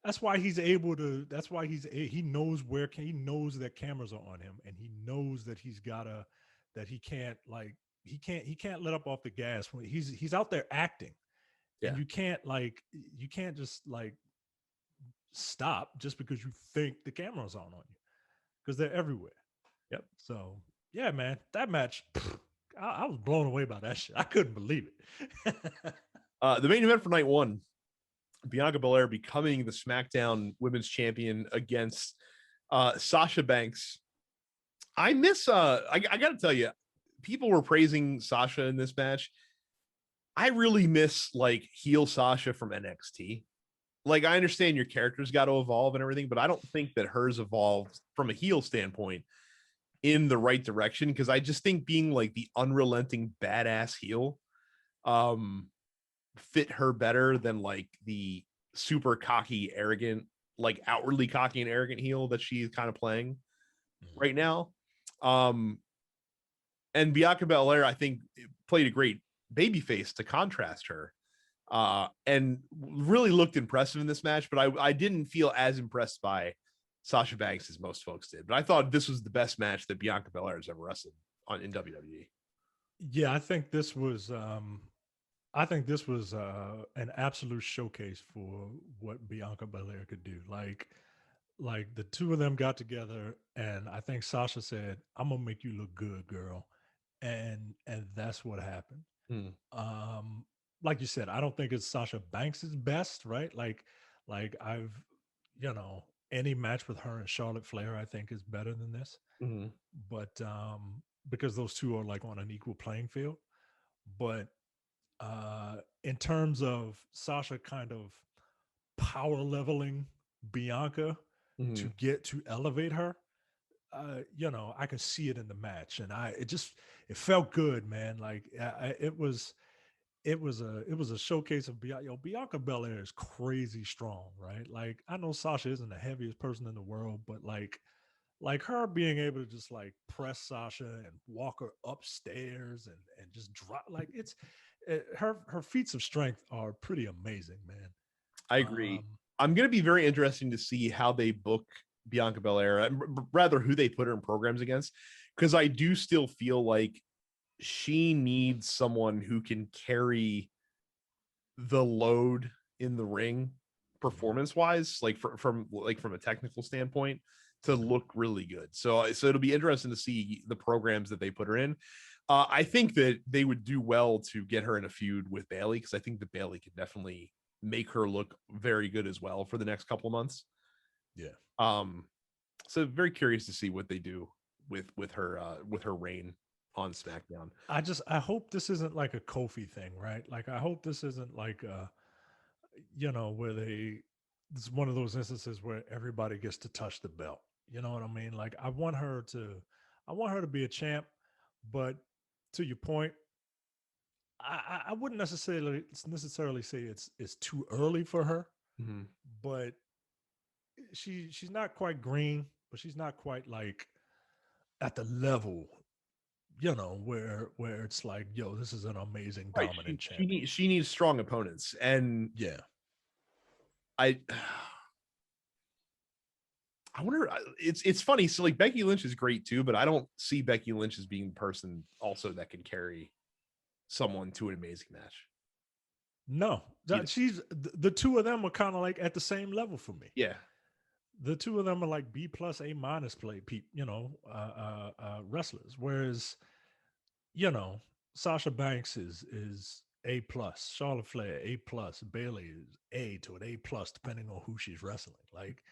that's why he's able to. That's why he knows he knows that cameras are on him, and he knows that he can't let up off the gas when he's out there acting, and you can't just like stop just because you think the camera's on you, because they're everywhere. Yep. So yeah, man, that match, I was blown away by that shit. I couldn't believe it. The main event for night one, Bianca Belair becoming the SmackDown Women's Champion against Sasha Banks. I got to tell you, people were praising Sasha in this match. I really miss like heel Sasha from NXT. Like, I understand your character's got to evolve and everything, but I don't think that hers evolved from a heel standpoint in the right direction, because I just think being like the unrelenting badass heel fit her better than like the super cocky, arrogant, like outwardly cocky and arrogant heel that she's kind of playing right now. And Bianca Belair, I think, played a great babyface to contrast her, and really looked impressive in this match. But I didn't feel as impressed by Sasha Banks as most folks did. But I thought this was the best match that Bianca Belair has ever wrestled in WWE. Yeah, I think this was an absolute showcase for what Bianca Belair could do. Like the two of them got together, and I think Sasha said, "I'm gonna make you look good, girl," and that's what happened. Like you said, I don't think it's Sasha Banks's best, right? Like I've, any match with her and Charlotte Flair, I think, is better than this. But because those two are like on an equal playing field. But in terms of Sasha kind of power leveling Bianca to elevate her, I could see it in the match, and it felt good, man. Like it was a showcase of Bianca Belair is crazy strong, right? Like, I know Sasha isn't the heaviest person in the world, but like her being able to just like press Sasha and walk her upstairs and just drop, like her feats of strength are pretty amazing, man. I agree. I'm going to be very interesting to see how they book Bianca Belair, and rather who they put her in programs against, because I do still feel like she needs someone who can carry the load in the ring performance wise, like from a technical standpoint, to look really good. So it'll be interesting to see the programs that they put her in. I think that they would do well to get her in a feud with Bayley, because I think that Bayley could definitely make her look very good as well for the next couple of months. Yeah. So very curious to see what they do with her reign on SmackDown. I hope this isn't like a Kofi thing, right? Like, I hope this isn't like where it's one of those instances where everybody gets to touch the belt. You know what I mean? Like, I want her to be a champ, but to your point, I wouldn't necessarily say it's too early for her, but she's not quite green, but she's not quite like at the level, where it's like, yo, this is an amazing dominant champion. She needs strong opponents, and yeah, I wonder. It's funny. So like Becky Lynch is great too, but I don't see Becky Lynch as being the person also that can carry someone to an amazing match. No, she's the two of them are kind of like at the same level for me. Yeah, the two of them are like B+, A- wrestlers. Whereas, Sasha Banks is A+, Charlotte Flair A+, Bayley is A to an A+, depending on who she's wrestling. Like,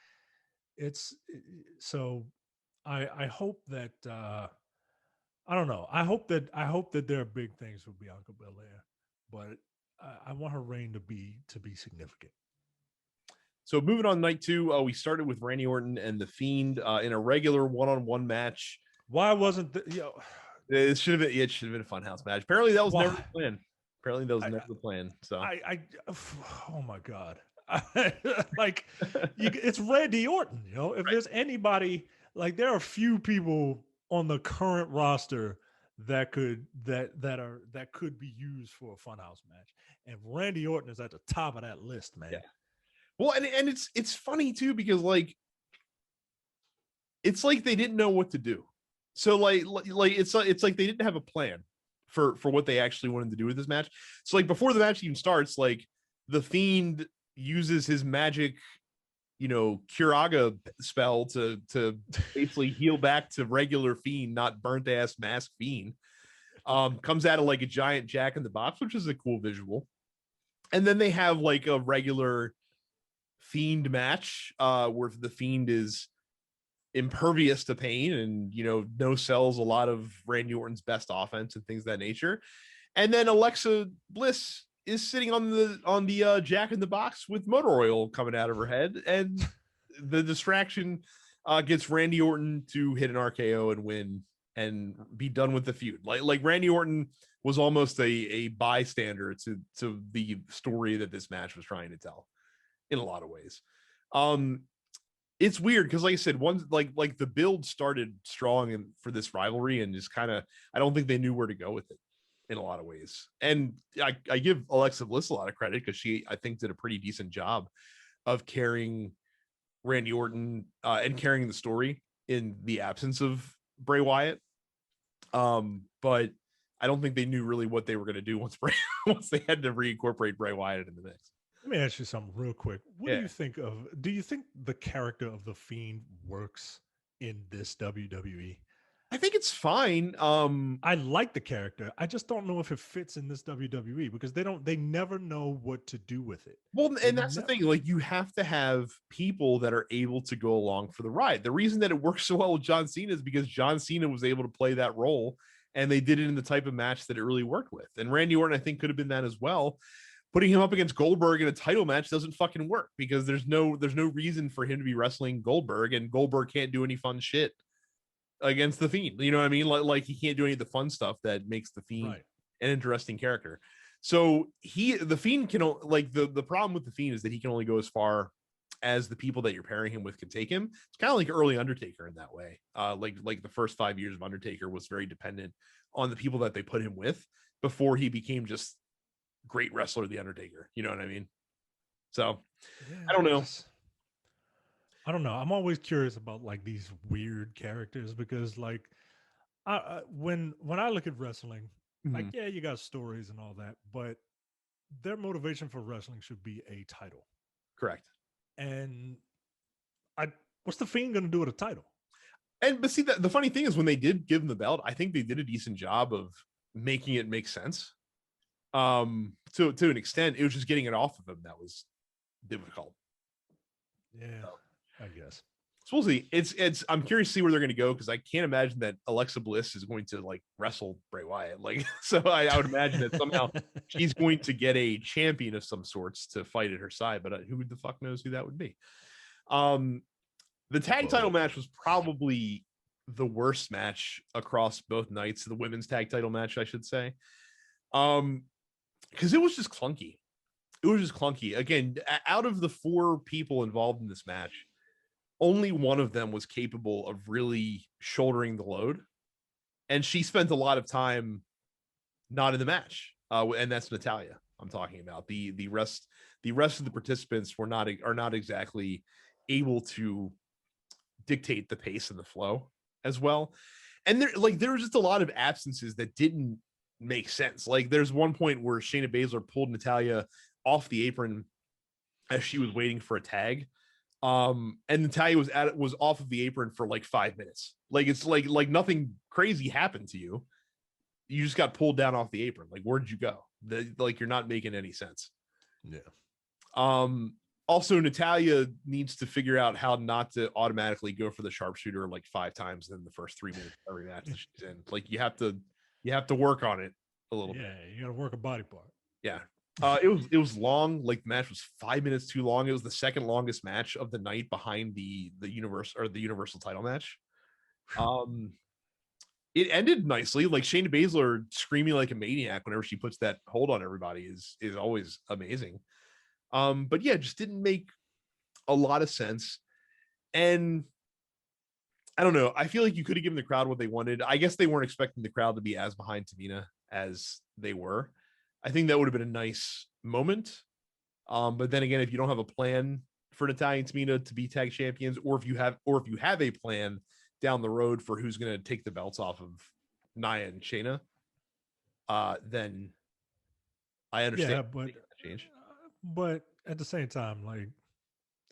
so I hope that I don't know. I hope that there are big things for Bianca Belair, but I want her reign to be significant. So moving on, night two, we started with Randy Orton and The Fiend in a regular one-on-one match. Why wasn't it should have been a Funhouse match. Apparently that was never the plan. So oh my God. Like, it's Randy Orton. You know, if there's anybody, like, there are a few people on the current roster that could be used for a funhouse match, and Randy Orton is at the top of that list, man. Yeah. Well, and it's funny too because like it's like they didn't know what to do. So like it's like they didn't have a plan for what they actually wanted to do with this match. So like before the match even starts, like the Fiend uses his magic, you know, Curaga spell to basically heal back to regular Fiend, not burnt ass mask Fiend. Comes out of like a giant Jack in the Box, which is a cool visual. And then they have like a regular Fiend match where the Fiend is impervious to pain and, you know, no sells a lot of Randy Orton's best offense and things of that nature. And then Alexa Bliss is sitting on the Jack in the Box with motor oil coming out of her head, and the distraction gets Randy Orton to hit an RKO and win and be done with the feud. Like Randy Orton was almost a bystander to the story that this match was trying to tell in a lot of ways. It's weird because, like I said, one like the build started strong and for this rivalry, and just kind of I don't think they knew where to go with it in a lot of ways. And I give Alexa Bliss a lot of credit because she, I think, did a pretty decent job of carrying Randy Orton and carrying the story in the absence of Bray Wyatt. But I don't think they knew really what they were going to do once they had to reincorporate Bray Wyatt in the mix. Let me ask you something real quick. What do you think of? Do you think the character of the Fiend works in this WWE? I think it's fine. I like the character. I just don't know if it fits in this WWE because they never know what to do with it. Well, and that's the thing. Like, you have to have people that are able to go along for the ride. The reason that it works so well with John Cena is because John Cena was able to play that role, and they did it in the type of match that it really worked with. And Randy Orton, I think, could have been that as well. Putting him up against Goldberg in a title match doesn't fucking work because there's no reason for him to be wrestling Goldberg, and Goldberg can't do any fun shit against the Fiend. You know what I mean? Like he can't do any of the fun stuff that makes the Fiend an interesting character. So the Fiend can, like, the problem with the Fiend is that he can only go as far as the people that you're pairing him with can take him. It's kind of like early Undertaker in that way. Like the first 5 years of Undertaker was very dependent on the people that they put him with before he became just great wrestler, the Undertaker. You know what I mean? So yeah, I don't know. I'm always curious about like these weird characters because like when I look at wrestling, like, yeah, you got stories and all that, but their motivation for wrestling should be a title. Correct. And what's the Fiend going to do with a title? But see, the funny thing is when they did give him the belt, I think they did a decent job of making it make sense. To an extent, it was just getting it off of him that was difficult. Yeah, so, I guess. So we'll see. It's I'm curious to see where they're going to go because I can't imagine that Alexa Bliss is going to like wrestle Bray Wyatt. Like, so I would imagine that somehow she's going to get a champion of some sorts to fight at her side. But who the fuck knows who that would be? The tag title match was probably the worst match across both nights. The women's tag title match, I should say. Because it was just clunky. It was just clunky. Again, out of the 4 people involved in this match, only one of them was capable of really shouldering the load. And she spent a lot of time not in the match. And that's Natalya I'm talking about. The rest of the participants are not exactly able to dictate the pace and the flow as well. And there was just a lot of absences that didn't make sense. Like, there's one point where Shayna Baszler pulled Natalya off the apron as she was waiting for a tag. And Natalya was off of the apron for like 5 minutes. Like, it's like nothing crazy happened to you. You just got pulled down off the apron. Like, where did you go? Like, you're not making any sense. Yeah. Also, Natalya needs to figure out how not to automatically go for the sharpshooter like 5 times in the first 3 minutes of every match that she's in. Like, you have to work on it a little bit. Yeah, you got to work a body part. Yeah. It was long. Like, the match was 5 minutes too long. It was the second longest match of the night behind the Universal title match. It ended nicely. Like, Shayna Baszler screaming like a maniac whenever she puts that hold on everybody is always amazing. But yeah, just didn't make a lot of sense. And I don't know. I feel like you could have given the crowd what they wanted. I guess they weren't expecting the crowd to be as behind Tamina as they were. I think that would have been a nice moment. But then again, if you don't have a plan for Natalia and Tamina to be tag champions, or if you have a plan down the road for who's going to take the belts off of Nia and Shayna, then I understand. Yeah, but at the same time, like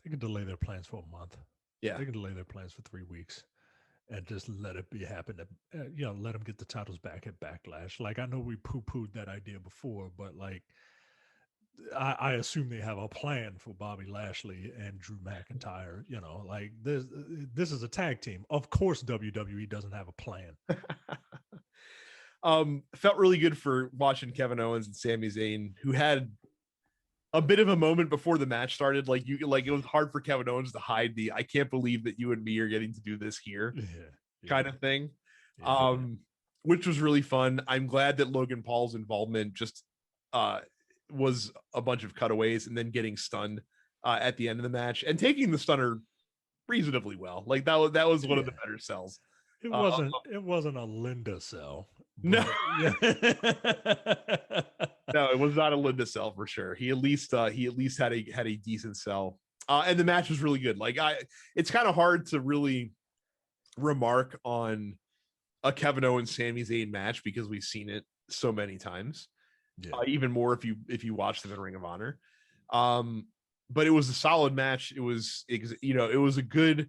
they can delay their plans for a month. Yeah, They can delay their plans for 3 weeks and just let it be happen. Let them get the titles back at Backlash. Like I know we poo pooed that idea before, but like I assume they have a plan for Bobby Lashley and Drew McIntyre. Like this is a tag team. Of course, WWE doesn't have a plan. Felt really good for watching Kevin Owens and Sami Zayn, who had a bit of a moment before the match started. Like it was hard for Kevin Owens to hide the "I can't believe that you and me are getting to do this here" kind of thing. Which was really fun. I'm glad that Logan Paul's involvement just was a bunch of cutaways and then getting stunned at the end of the match and taking the stunner reasonably well. Like that was one of the better sells. It wasn't a Linda sell. No. Yeah. No, it was not a Linda sell for sure. He at least had a decent sell. And the match was really good. Like it's kind of hard to really remark on a Kevin Owens Sami Zayn match because we've seen it so many times. Yeah. Even more if you watch them in Ring of Honor. But it was a solid match. It was a good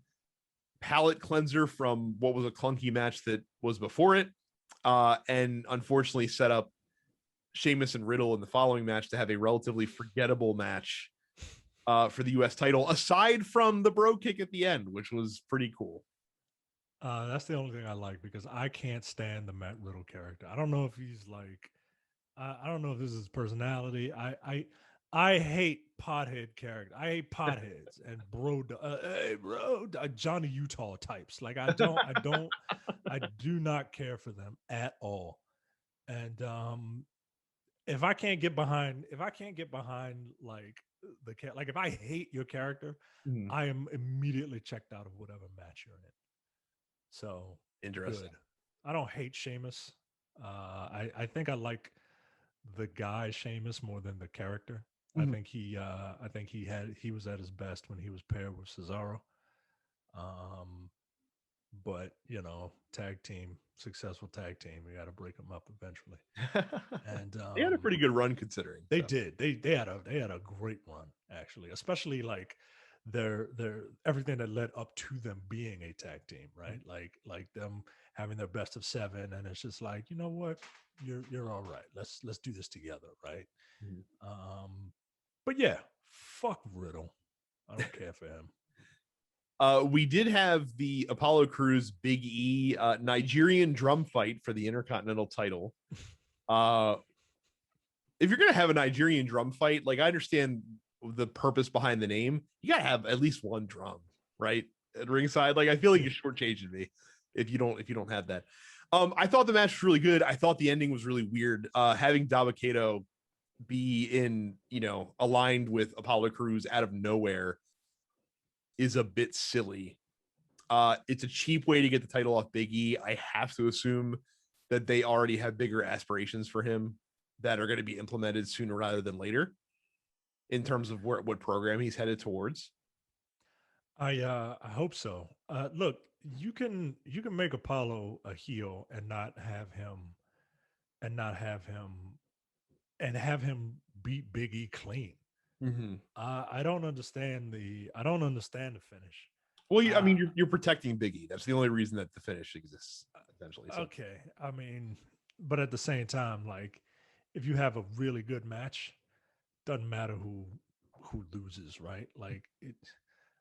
palate cleanser from what was a clunky match that was before it. And unfortunately set up Sheamus and Riddle in the following match to have a relatively forgettable match for the US title, aside from the bro kick at the end, which was pretty cool. That's the only thing I like because I can't stand the Matt Riddle character. I don't know if he's like, I don't know if this is his personality. I hate pothead character. I hate potheads and hey bro, Johnny Utah types. Like I do not care for them at all. And if I can't get behind like if I hate your character, I am immediately checked out of whatever match you're in. So interesting. Good. I don't hate Sheamus. I think I like the guy Sheamus more than the character. I think he was at his best when he was paired with Cesaro. But successful tag team, we got to break them up eventually. And they had a pretty good run considering. They did. They had a great run actually, especially like their everything that led up to them being a tag team, right? Like them having their best of 7, and it's just like, you know what, you're all right. Let's do this together, right? But yeah, fuck Riddle. I don't care for him. We did have the Apollo Crews Big E Nigerian drum fight for the Intercontinental title. If you're gonna have a Nigerian drum fight, like I understand the purpose behind the name, you gotta have at least one drum, right? At ringside. Like I feel like you're shortchanging me if you don't have that. I thought the match was really good. I thought the ending was really weird. Having Dabba-Kato be aligned with Apollo Crews out of nowhere is a bit silly. It's a cheap way to get the title off Big E. I have to assume that they already have bigger aspirations for him that are going to be implemented sooner rather than later in terms of what program he's headed towards. I hope so. Look, you can make Apollo a heel and have him beat Big E clean. I don't understand the finish. Well, I mean, you're protecting Big E. That's the only reason that the finish exists, essentially. So. Okay, I mean, but at the same time, like, if you have a really good match, doesn't matter who loses, right? Like it.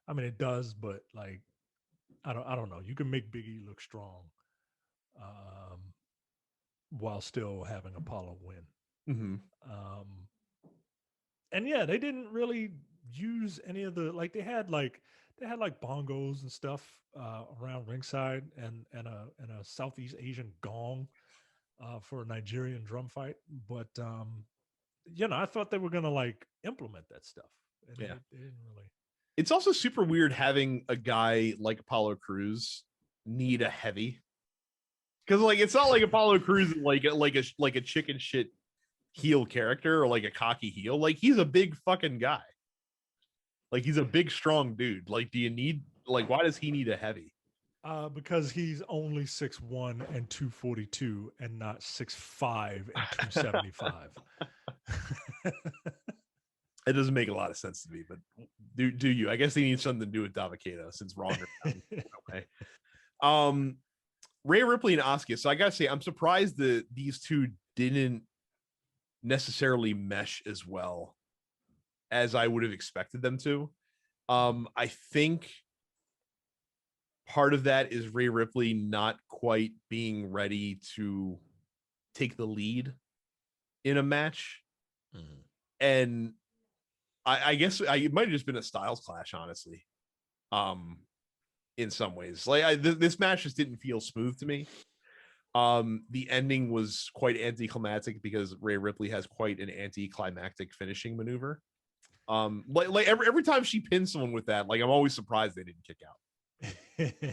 I mean, it does, but like, I don't know. You can make Big E look strong, while still having Apollo win. And yeah, they didn't really use any of the they had bongos and stuff around ringside and a Southeast Asian gong for a Nigerian drum fight, but I thought they were gonna like implement that stuff. And Yeah. they didn't really. It's also super weird having a guy like Apollo Crews need a heavy, because like it's not like Apollo Crews is like a chicken shit heel character or like a cocky heel. Like he's a big fucking guy. Like he's a big strong dude. Like do you need why does he need a heavy? Because he's only 6'1" and 242 and not 6'5" and 275. It doesn't make a lot of sense to me, but do you? I guess they need something to do with Davikato since Ron. Okay. Rhea Ripley and Asuka. So I gotta say, I'm surprised that these two didn't necessarily mesh as well as I would have expected them to. I think part of that is Rhea Ripley not quite being ready to take the lead in a match. Mhm. And I guess it might have just been a styles clash, honestly. In some ways, like this match just didn't feel smooth to me. The ending was quite anticlimactic because Rhea Ripley has quite an anticlimactic finishing maneuver. Like every time she pins someone with that, like I'm always surprised they didn't kick out.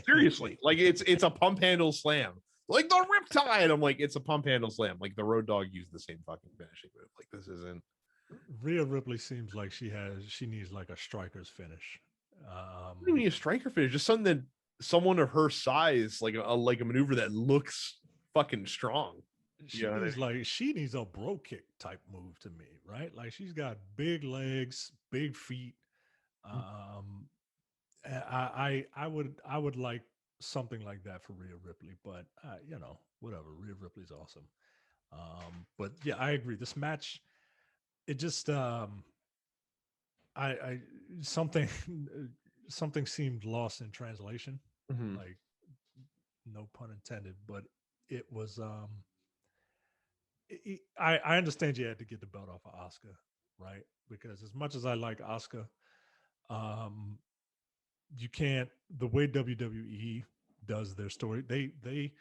Seriously, like it's a pump handle slam, like the Riptide. I'm like, it's a pump handle slam. Like the Road Dogg used the same fucking finishing move. Like this isn't. Rhea Ripley seems like she needs like a striker's finish. What do you mean a striker finish? Just something that someone of her size, like a maneuver that looks fucking strong. She needs a bro kick type move to me, right? Like she's got big legs, big feet. I would like something like that for Rhea Ripley, but whatever. Rhea Ripley's awesome. But yeah, I agree. This match, it just I something something seemed lost in translation. Mm-hmm. Like no pun intended, but it was I understand you had to get the belt off of Asuka, right? Because as much as I like Asuka, you can't, the way WWE does their story, they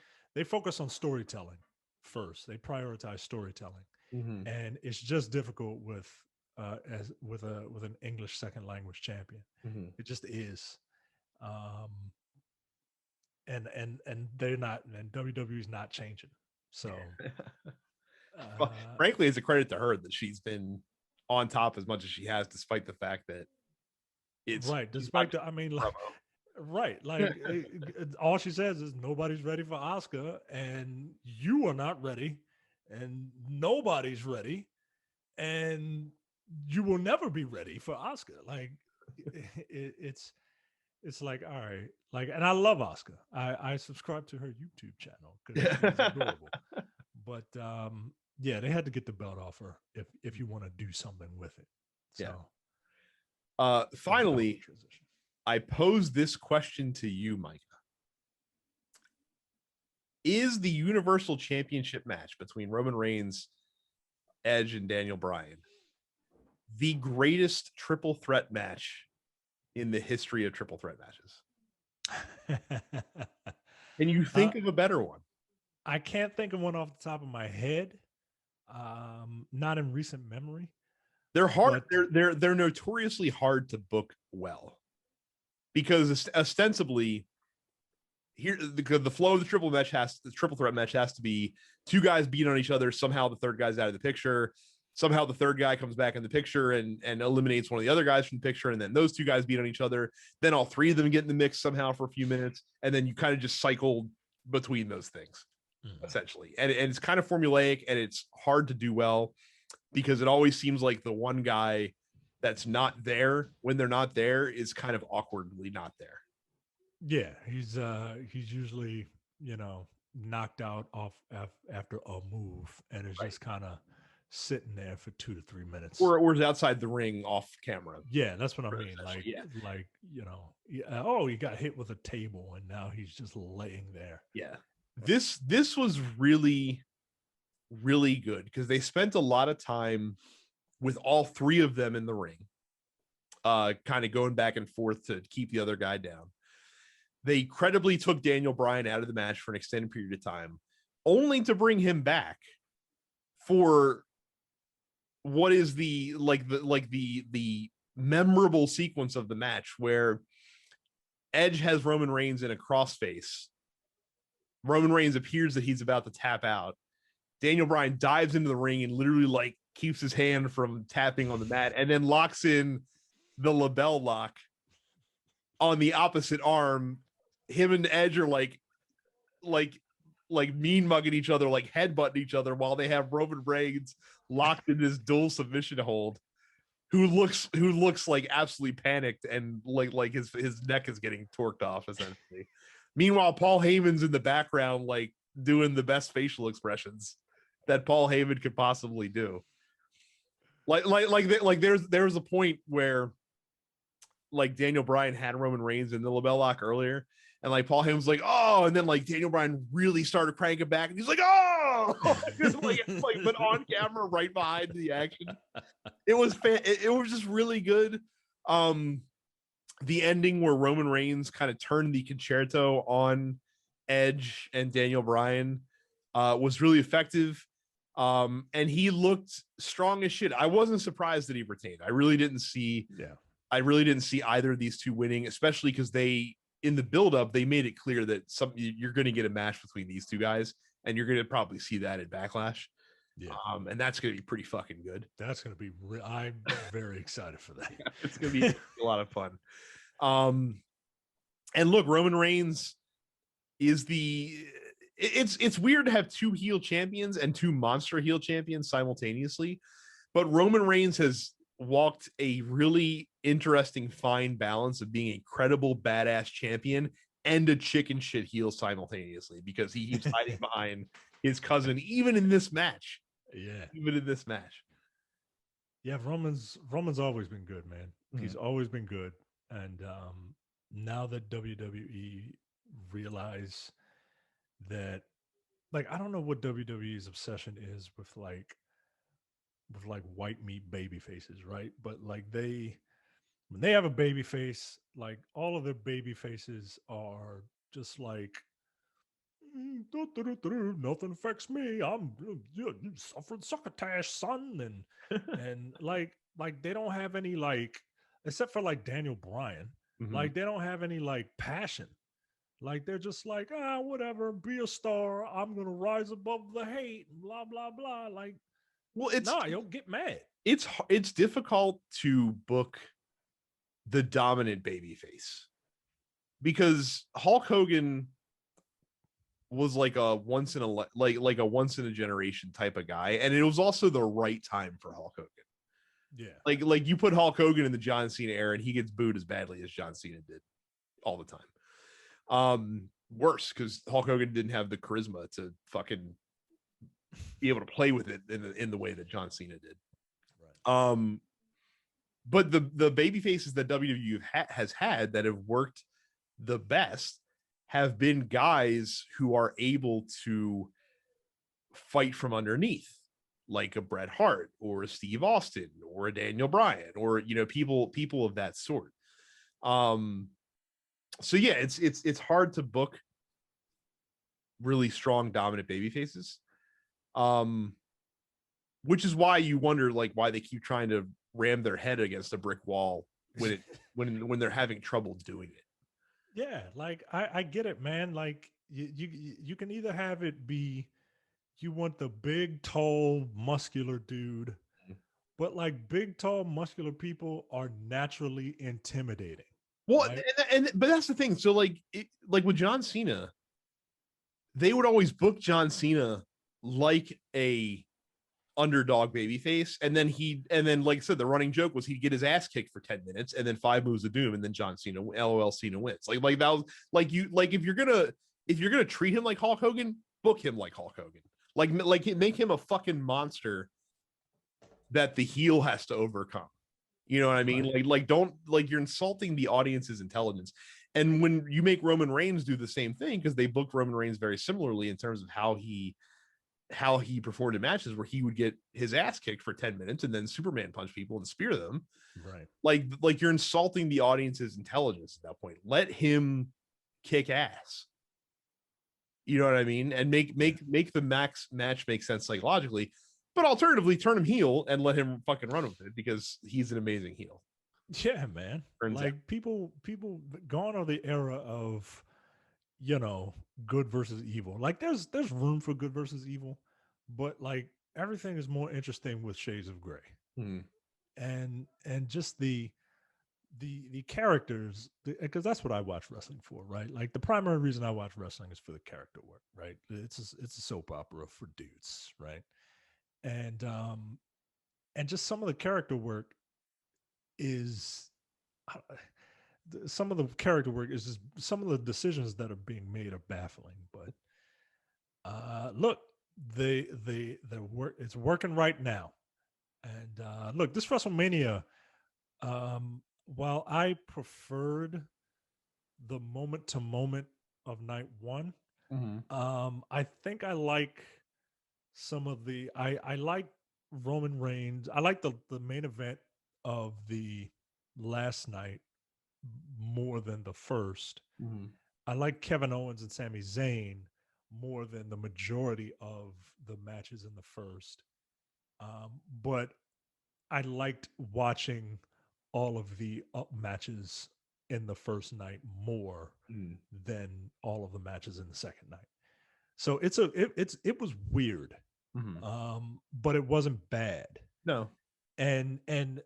focus on storytelling first. They prioritize storytelling. Mm-hmm. And it's just difficult with as with an English second language champion. Mm-hmm. It just is. And they're not, and WWE's not changing. So frankly, it's a credit to her that she's been on top as much as she has, despite the fact that it's right. Despite the, I mean, like, right, like all she says is nobody's ready for Asuka, and you are not ready, and nobody's ready, and you will never be ready for Asuka. Like it's like, all right, like, and I love Asuka. I subscribe to her YouTube channel because she's adorable. But yeah, they had to get the belt off her if you want to do something with it. So finally, I pose this question to you, Micah. Is the Universal Championship match between Roman Reigns, Edge, and Daniel Bryan the greatest triple threat match in the history of triple threat matches? Can you think of a better one? I can't think of one off the top of my head. Not in recent memory. They're hard. They're notoriously hard to book well, because ostensibly here the flow of the triple threat match has to be two guys beat on each other. Somehow the third guy's out of the picture. Somehow the third guy comes back in the picture and eliminates one of the other guys from the picture, and then those two guys beat on each other. Then all three of them get in the mix somehow for a few minutes, and then you kind of just cycle between those things, essentially. And it's kind of formulaic, and it's hard to do well because it always seems like the one guy that's not there when they're not there is kind of awkwardly not there. Yeah, he's usually, knocked out off after a move, and it's just kind of sitting there for 2 to 3 minutes, or is outside the ring off camera. Yeah, that's what I mean. Like he got hit with a table, and now he's just laying there. Yeah, this was really, really good because they spent a lot of time with all three of them in the ring, kind of going back and forth to keep the other guy down. They credibly took Daniel Bryan out of the match for an extended period of time, only to bring him back for what is the memorable sequence of the match where Edge has Roman Reigns in a crossface. Roman Reigns appears that he's about to tap out. Daniel Bryan dives into the ring and literally like keeps his hand from tapping on the mat, and then locks in the label lock on the opposite arm. Him and Edge are like mean mugging each other, like headbutting each other, while they have Roman Reigns locked in this dual submission hold, who looks like absolutely panicked and like his neck is getting torqued off essentially. Meanwhile, Paul Heyman's in the background, like doing the best facial expressions that Paul Heyman could possibly do. There's a point where like Daniel Bryan had Roman Reigns in the label lock earlier, and like Paul Heyman's like, oh, and then like Daniel Bryan really started cranking back, and he's like, oh, but on camera right behind the action. It was it was just really good. The ending where Roman Reigns kind of turned the concerto on Edge and Daniel Bryan was really effective. And he looked strong as shit. I wasn't surprised that he retained. I really didn't see either of these two winning, especially because they, in the build-up, they made it clear that you're going to get a match between these two guys, and you're going to probably see that at Backlash. Yeah. And that's going to be pretty fucking good. That's going to be I'm very excited for that. Yeah, it's going to be a lot of fun. And look, Roman Reigns is it's weird to have two heel champions and two monster heel champions simultaneously, but Roman Reigns has walked a really interesting fine balance of being a credible badass champion and a chicken shit heel simultaneously, because he keeps hiding behind his cousin even in this match. Yeah, Roman's always been good, man. He's always been good. And now that WWE realize that, like, I don't know what WWE's obsession is with white meat baby faces, right? But like when they have a baby face, like all of their baby faces are just like, nothing affects me. I'm suffering succotash, son, and like they don't have any, like, except for like Daniel Bryan, like they don't have any like passion. Like they're just like, whatever, be a star. I'm gonna rise above the hate, blah blah blah. Like, well, you'll get mad. It's difficult to book the dominant babyface, because Hulk Hogan was like a once in a generation type of guy, and it was also the right time for Hulk Hogan. Yeah, like you put Hulk Hogan in the John Cena era, and he gets booed as badly as John Cena did all the time. Worse, because Hulk Hogan didn't have the charisma to fucking be able to play with it in the way that John Cena did. Right. But the baby faces that WWE has had that have worked the best have been guys who are able to fight from underneath, like a Bret Hart or a Steve Austin or a Daniel Bryan, or people of that sort. So yeah, it's hard to book really strong dominant baby faces, which is why you wonder like why they keep trying to ram their head against a brick wall when they're having trouble doing it. Yeah, like I get it, man. Like you can either have it be you want the big, tall, muscular dude, but like big, tall, muscular people are naturally intimidating. Well, right? But that's the thing. So like with John Cena, they would always book John Cena like a underdog babyface, and then like I said, the running joke was he'd get his ass kicked for 10 minutes and then 5 moves of doom, and then John Cena, LOL, Cena wins. Like that was like if you're gonna treat him like Hulk Hogan, book him like Hulk Hogan. Like make him a fucking monster that the heel has to overcome. You know what I mean? Right. Like don't, like, you're insulting the audience's intelligence. And when you make Roman Reigns do the same thing, because they booked Roman Reigns very similarly in terms of how he performed in matches where he would get his ass kicked for 10 minutes and then Superman punch people and spear them. Right. Like you're insulting the audience's intelligence at that point. Let him kick ass. You know what I mean? And make the match make sense psychologically. But alternatively, turn him heel and let him fucking run with it because he's an amazing heel. Yeah, man. Turns Like people gone are the era of, you know, good versus evil. Like there's room for good versus evil, but like everything is more interesting with shades of gray. Mhm. And just the characters, because that's what I watch wrestling for, right? Like the primary reason I watch wrestling is for the character work, right? It's a soap opera for dudes, right? And and just some of the character work is uh, some of the character work is just some of the decisions that are being made are baffling. But look, the work, it's working right now. And look, this WrestleMania, while I preferred the moment to moment of night one, Mhm. I think I like some of the I like Roman Reigns. I like the main event of the last night more than the first. Mhm. I like Kevin Owens and Sami Zayn more than the majority of the matches in the first. But I liked watching all of the up matches in the first night more Mhm. than all of the matches in the second night. So it was weird, Mhm. but it wasn't bad. No. And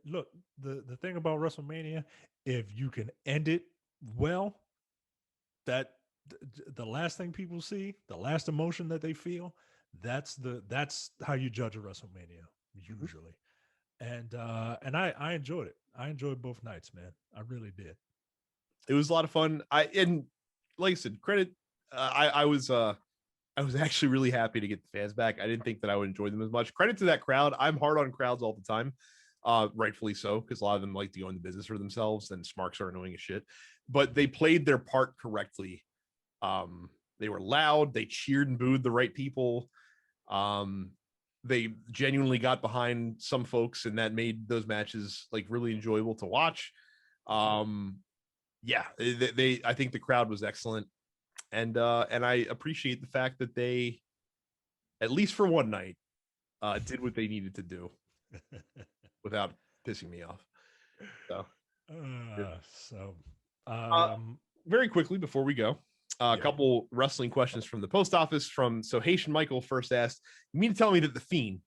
look, the thing about WrestleMania, if you can end it well, that the last thing people see, the last emotion that they feel, that's how you judge a WrestleMania Mhm. usually. And I enjoyed it. I enjoyed both nights, man. I really did. It was a lot of fun. And like I said, credit. I was actually really happy to get the fans back. I didn't think that I would enjoy them as much. Credit to that crowd. I'm hard on crowds all the time, rightfully so, because a lot of them like to go into business for themselves, and smarks are annoying as shit. But they played their part correctly. They were loud. They cheered and booed the right people. Um, they genuinely got behind some folks, and that made those matches like really enjoyable to watch. Um, yeah, I think the crowd was excellent, and I appreciate the fact that they, at least for one night, did what they needed to do without pissing me off. So, yeah. So, uh, um, very quickly before we go, a yeah. couple wrestling questions from the post office. So Haitian Michael first asked, "You mean to tell me that the Fiend,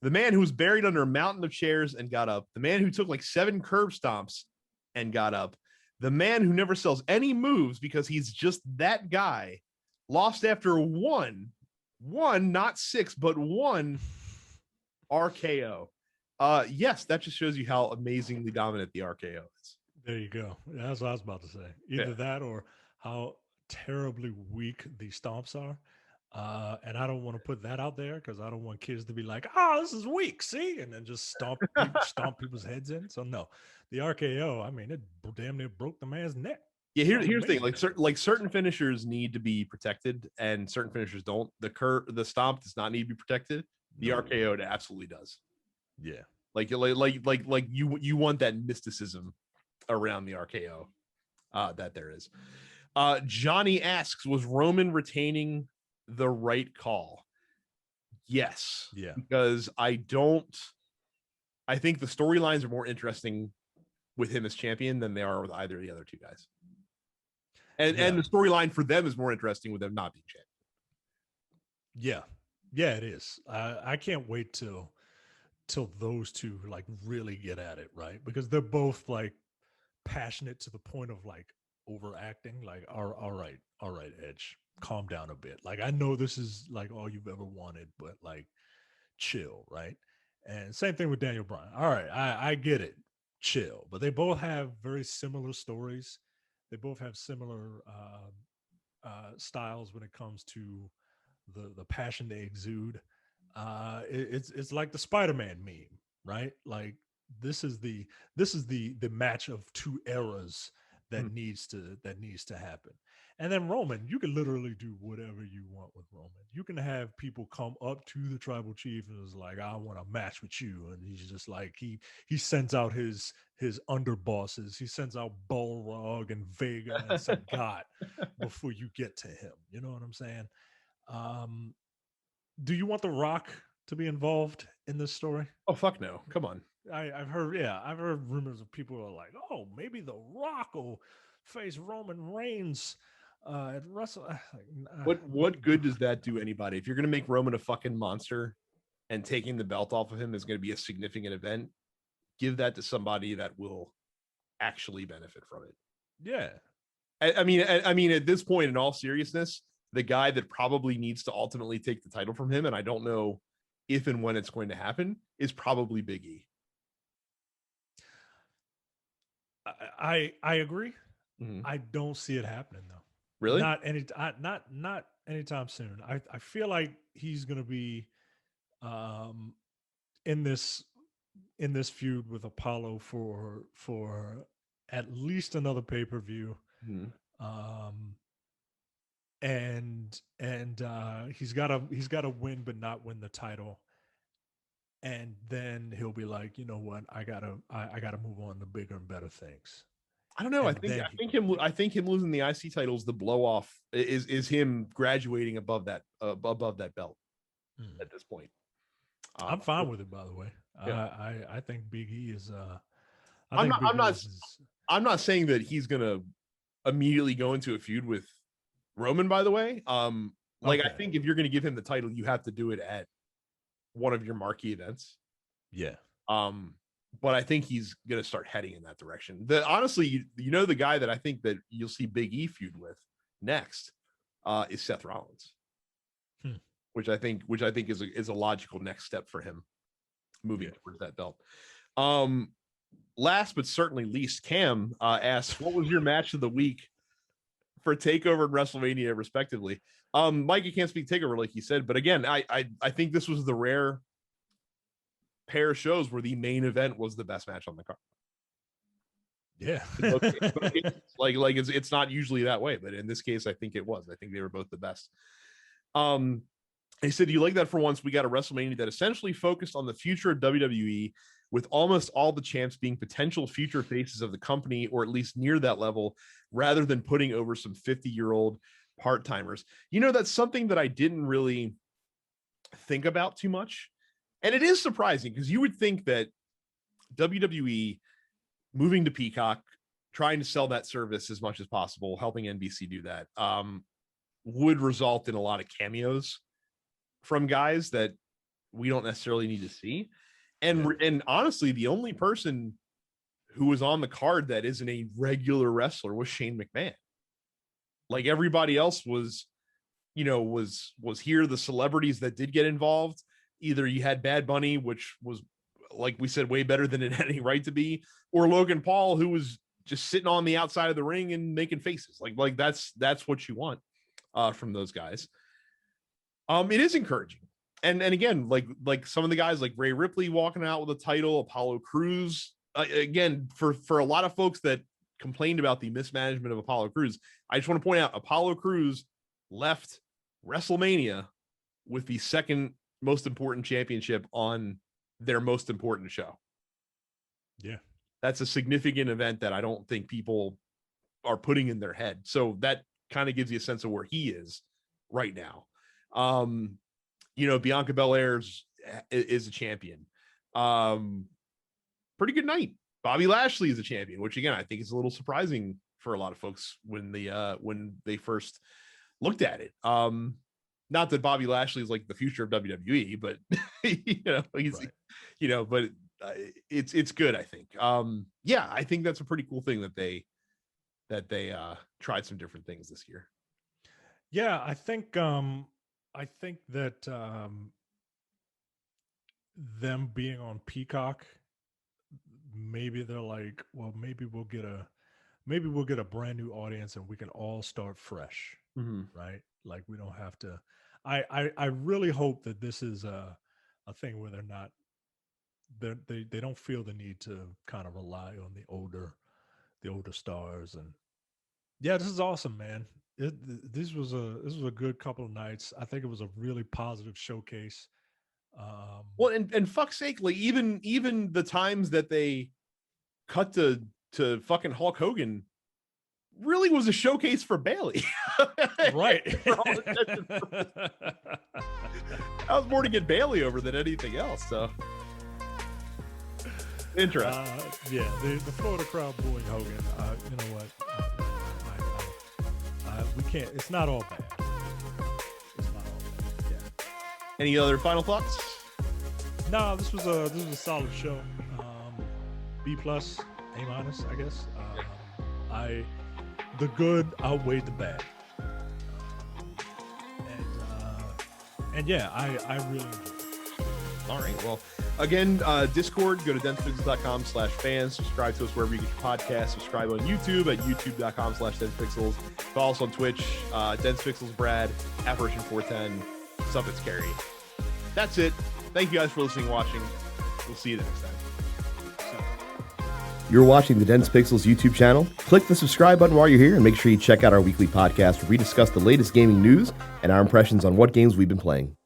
the man who was buried under a mountain of chairs and got up, the man who took like 7 curb stomps and got up, the man who never sells any moves because he's just that guy, lost after one, not 6, but 1 RKO." Yes, that just shows you how amazingly dominant the RKO is. There you go. That's what I was about to say. Yeah. Either that or how terribly weak the stomps are. And I don't want to put that out there because I don't want kids to be like, "Oh, this is weak," see, and then just stomp people's heads in. So no, the RKO. I mean, it damn near broke the man's neck. Yeah, That was here's the thing. amazing. Like certain finishers need to be protected, and certain finishers don't. The stomp does not need to be protected. The No. RKO absolutely does. Yeah. Like you want that mysticism around the RKO that there is. Johnny asks, was Roman retaining the right call? Yes. Yeah. Because I think the storylines are more interesting with him as champion than they are with either of the other two guys. And the storyline for them is more interesting with them not being champion. Yeah. Yeah, it is. I can't wait till those two like really get at it, right? Because they're both like passionate to the point of like overacting. Like, all right, Edge, calm down a bit. Like, I know this is like all you've ever wanted, but like, chill, right? And same thing with Daniel Bryan. All right, I get it, chill. But they both have very similar stories. They both have similar styles when it comes to the passion they exude. It's like the Spider-Man meme, right? Like this is the match of two eras that needs to happen. And then Roman, you can literally do whatever you want with Roman. You can have people come up to the tribal chief and is like, "I want a match with you," and he's just like he sends out his underbosses. He sends out Balrog and Vega and Sagat before you get to him. You know what I'm saying? Um, do you want The Rock to be involved in this story? Oh fuck no! Come on. I've heard rumors of people who are like, oh, maybe The Rock will face Roman Reigns at Wrestle. What good does that do anybody? If you're gonna make Roman a fucking monster, and taking the belt off of him is going to be a significant event, give that to somebody that will actually benefit from it. Yeah. I mean, at this point, in all seriousness, the guy that probably needs to ultimately take the title from him, and I don't know if and when it's going to happen, is probably Big E. I agree. Mm-hmm. I don't see it happening though. Really? Not anytime soon. I feel like he's gonna be in this feud with Apollo for at least another pay-per-view. Mm-hmm. And he's gotta win, but not win the title. And then he'll be like, you know what, I gotta move on to bigger and better things. I don't know. And I think him losing the IC titles, the blow off is him graduating above that belt at this point. I'm fine with it, by the way. Yeah. I think Big E is. I'm not saying that he's gonna immediately go into a feud with Roman. By the way, I think if you're gonna give him the title, you have to do it at one of your marquee events. Yeah. But I think he's gonna start heading in that direction. Honestly, the guy that I think that you'll see Big E feud with next is Seth Rollins. Which I think is a logical next step for him moving towards that belt. Last but certainly least, Cam asks, what was your match of the week for TakeOver and WrestleMania, respectively? Mike, you can't speak TakeOver like you said, but again, I think this was the rare pair of shows where the main event was the best match on the card. Yeah. It's not usually that way, but in this case, I think it was. I think they were both the best. He said, you like that for once, we got a WrestleMania that essentially focused on the future of WWE, with almost all the champs being potential future faces of the company, or at least near that level, rather than putting over some 50-year-old part-timers. That's something that I didn't really think about too much. And it is surprising because you would think that WWE moving to Peacock, trying to sell that service as much as possible, helping NBC do that, would result in a lot of cameos from guys that we don't necessarily need to see. And honestly, the only person who was on the card that isn't a regular wrestler was Shane McMahon. Like everybody else was here. The celebrities that did get involved, either you had Bad Bunny, which was, like we said, way better than it had any right to be, or Logan Paul, who was just sitting on the outside of the ring and making faces. Like that's what you want from those guys. It is encouraging. And again, like some of the guys like Rhea Ripley walking out with a title, Apollo Crews, again, for a lot of folks that complained about the mismanagement of Apollo Crews, I just want to point out Apollo Crews left WrestleMania with the second most important championship on their most important show. Yeah. That's a significant event that I don't think people are putting in their head. So that kind of gives you a sense of where he is right now. Bianca Belair is a champion. Pretty good night. Bobby Lashley is a champion, which again, I think is a little surprising for a lot of folks when they first looked at it. Not that Bobby Lashley is like the future of WWE, but but it's good. I think. I think that's a pretty cool thing that they tried some different things this year. Yeah, I think that them being on Peacock, maybe they're like, well, maybe we'll get a brand new audience and we can all start fresh, right? Like we don't have to. I really hope that this is a thing where they don't feel the need to kind of rely on the older stars. And yeah, this is awesome, man. This was a good couple of nights. I think it was a really positive showcase. Well, and fuck's sake, like even the times that they cut to fucking Hulk Hogan really was a showcase for Bailey. Right. I was more to get Bailey over than anything else. So interesting. Yeah, the Florida crowd booing Hogan. You know what? We can't. It's not all bad. It's not all bad. Yeah. Any other final thoughts? No, this was a solid show. B plus, A minus, I guess. The good outweighed the bad. And yeah, I really enjoyed it. All right. Well, again, Discord, go to densepixels.com/fans. Subscribe to us wherever you get your podcast. Subscribe on YouTube at youtube.com/densepixels. Follow us on Twitch, densepixels Brad, @version410, stuff it's Carrie. That's it. Thank you guys for listening and watching. We'll see you the next time. You're watching the Dense Pixels YouTube channel. Click the subscribe button while you're here and make sure you check out our weekly podcast where we discuss the latest gaming news and our impressions on what games we've been playing.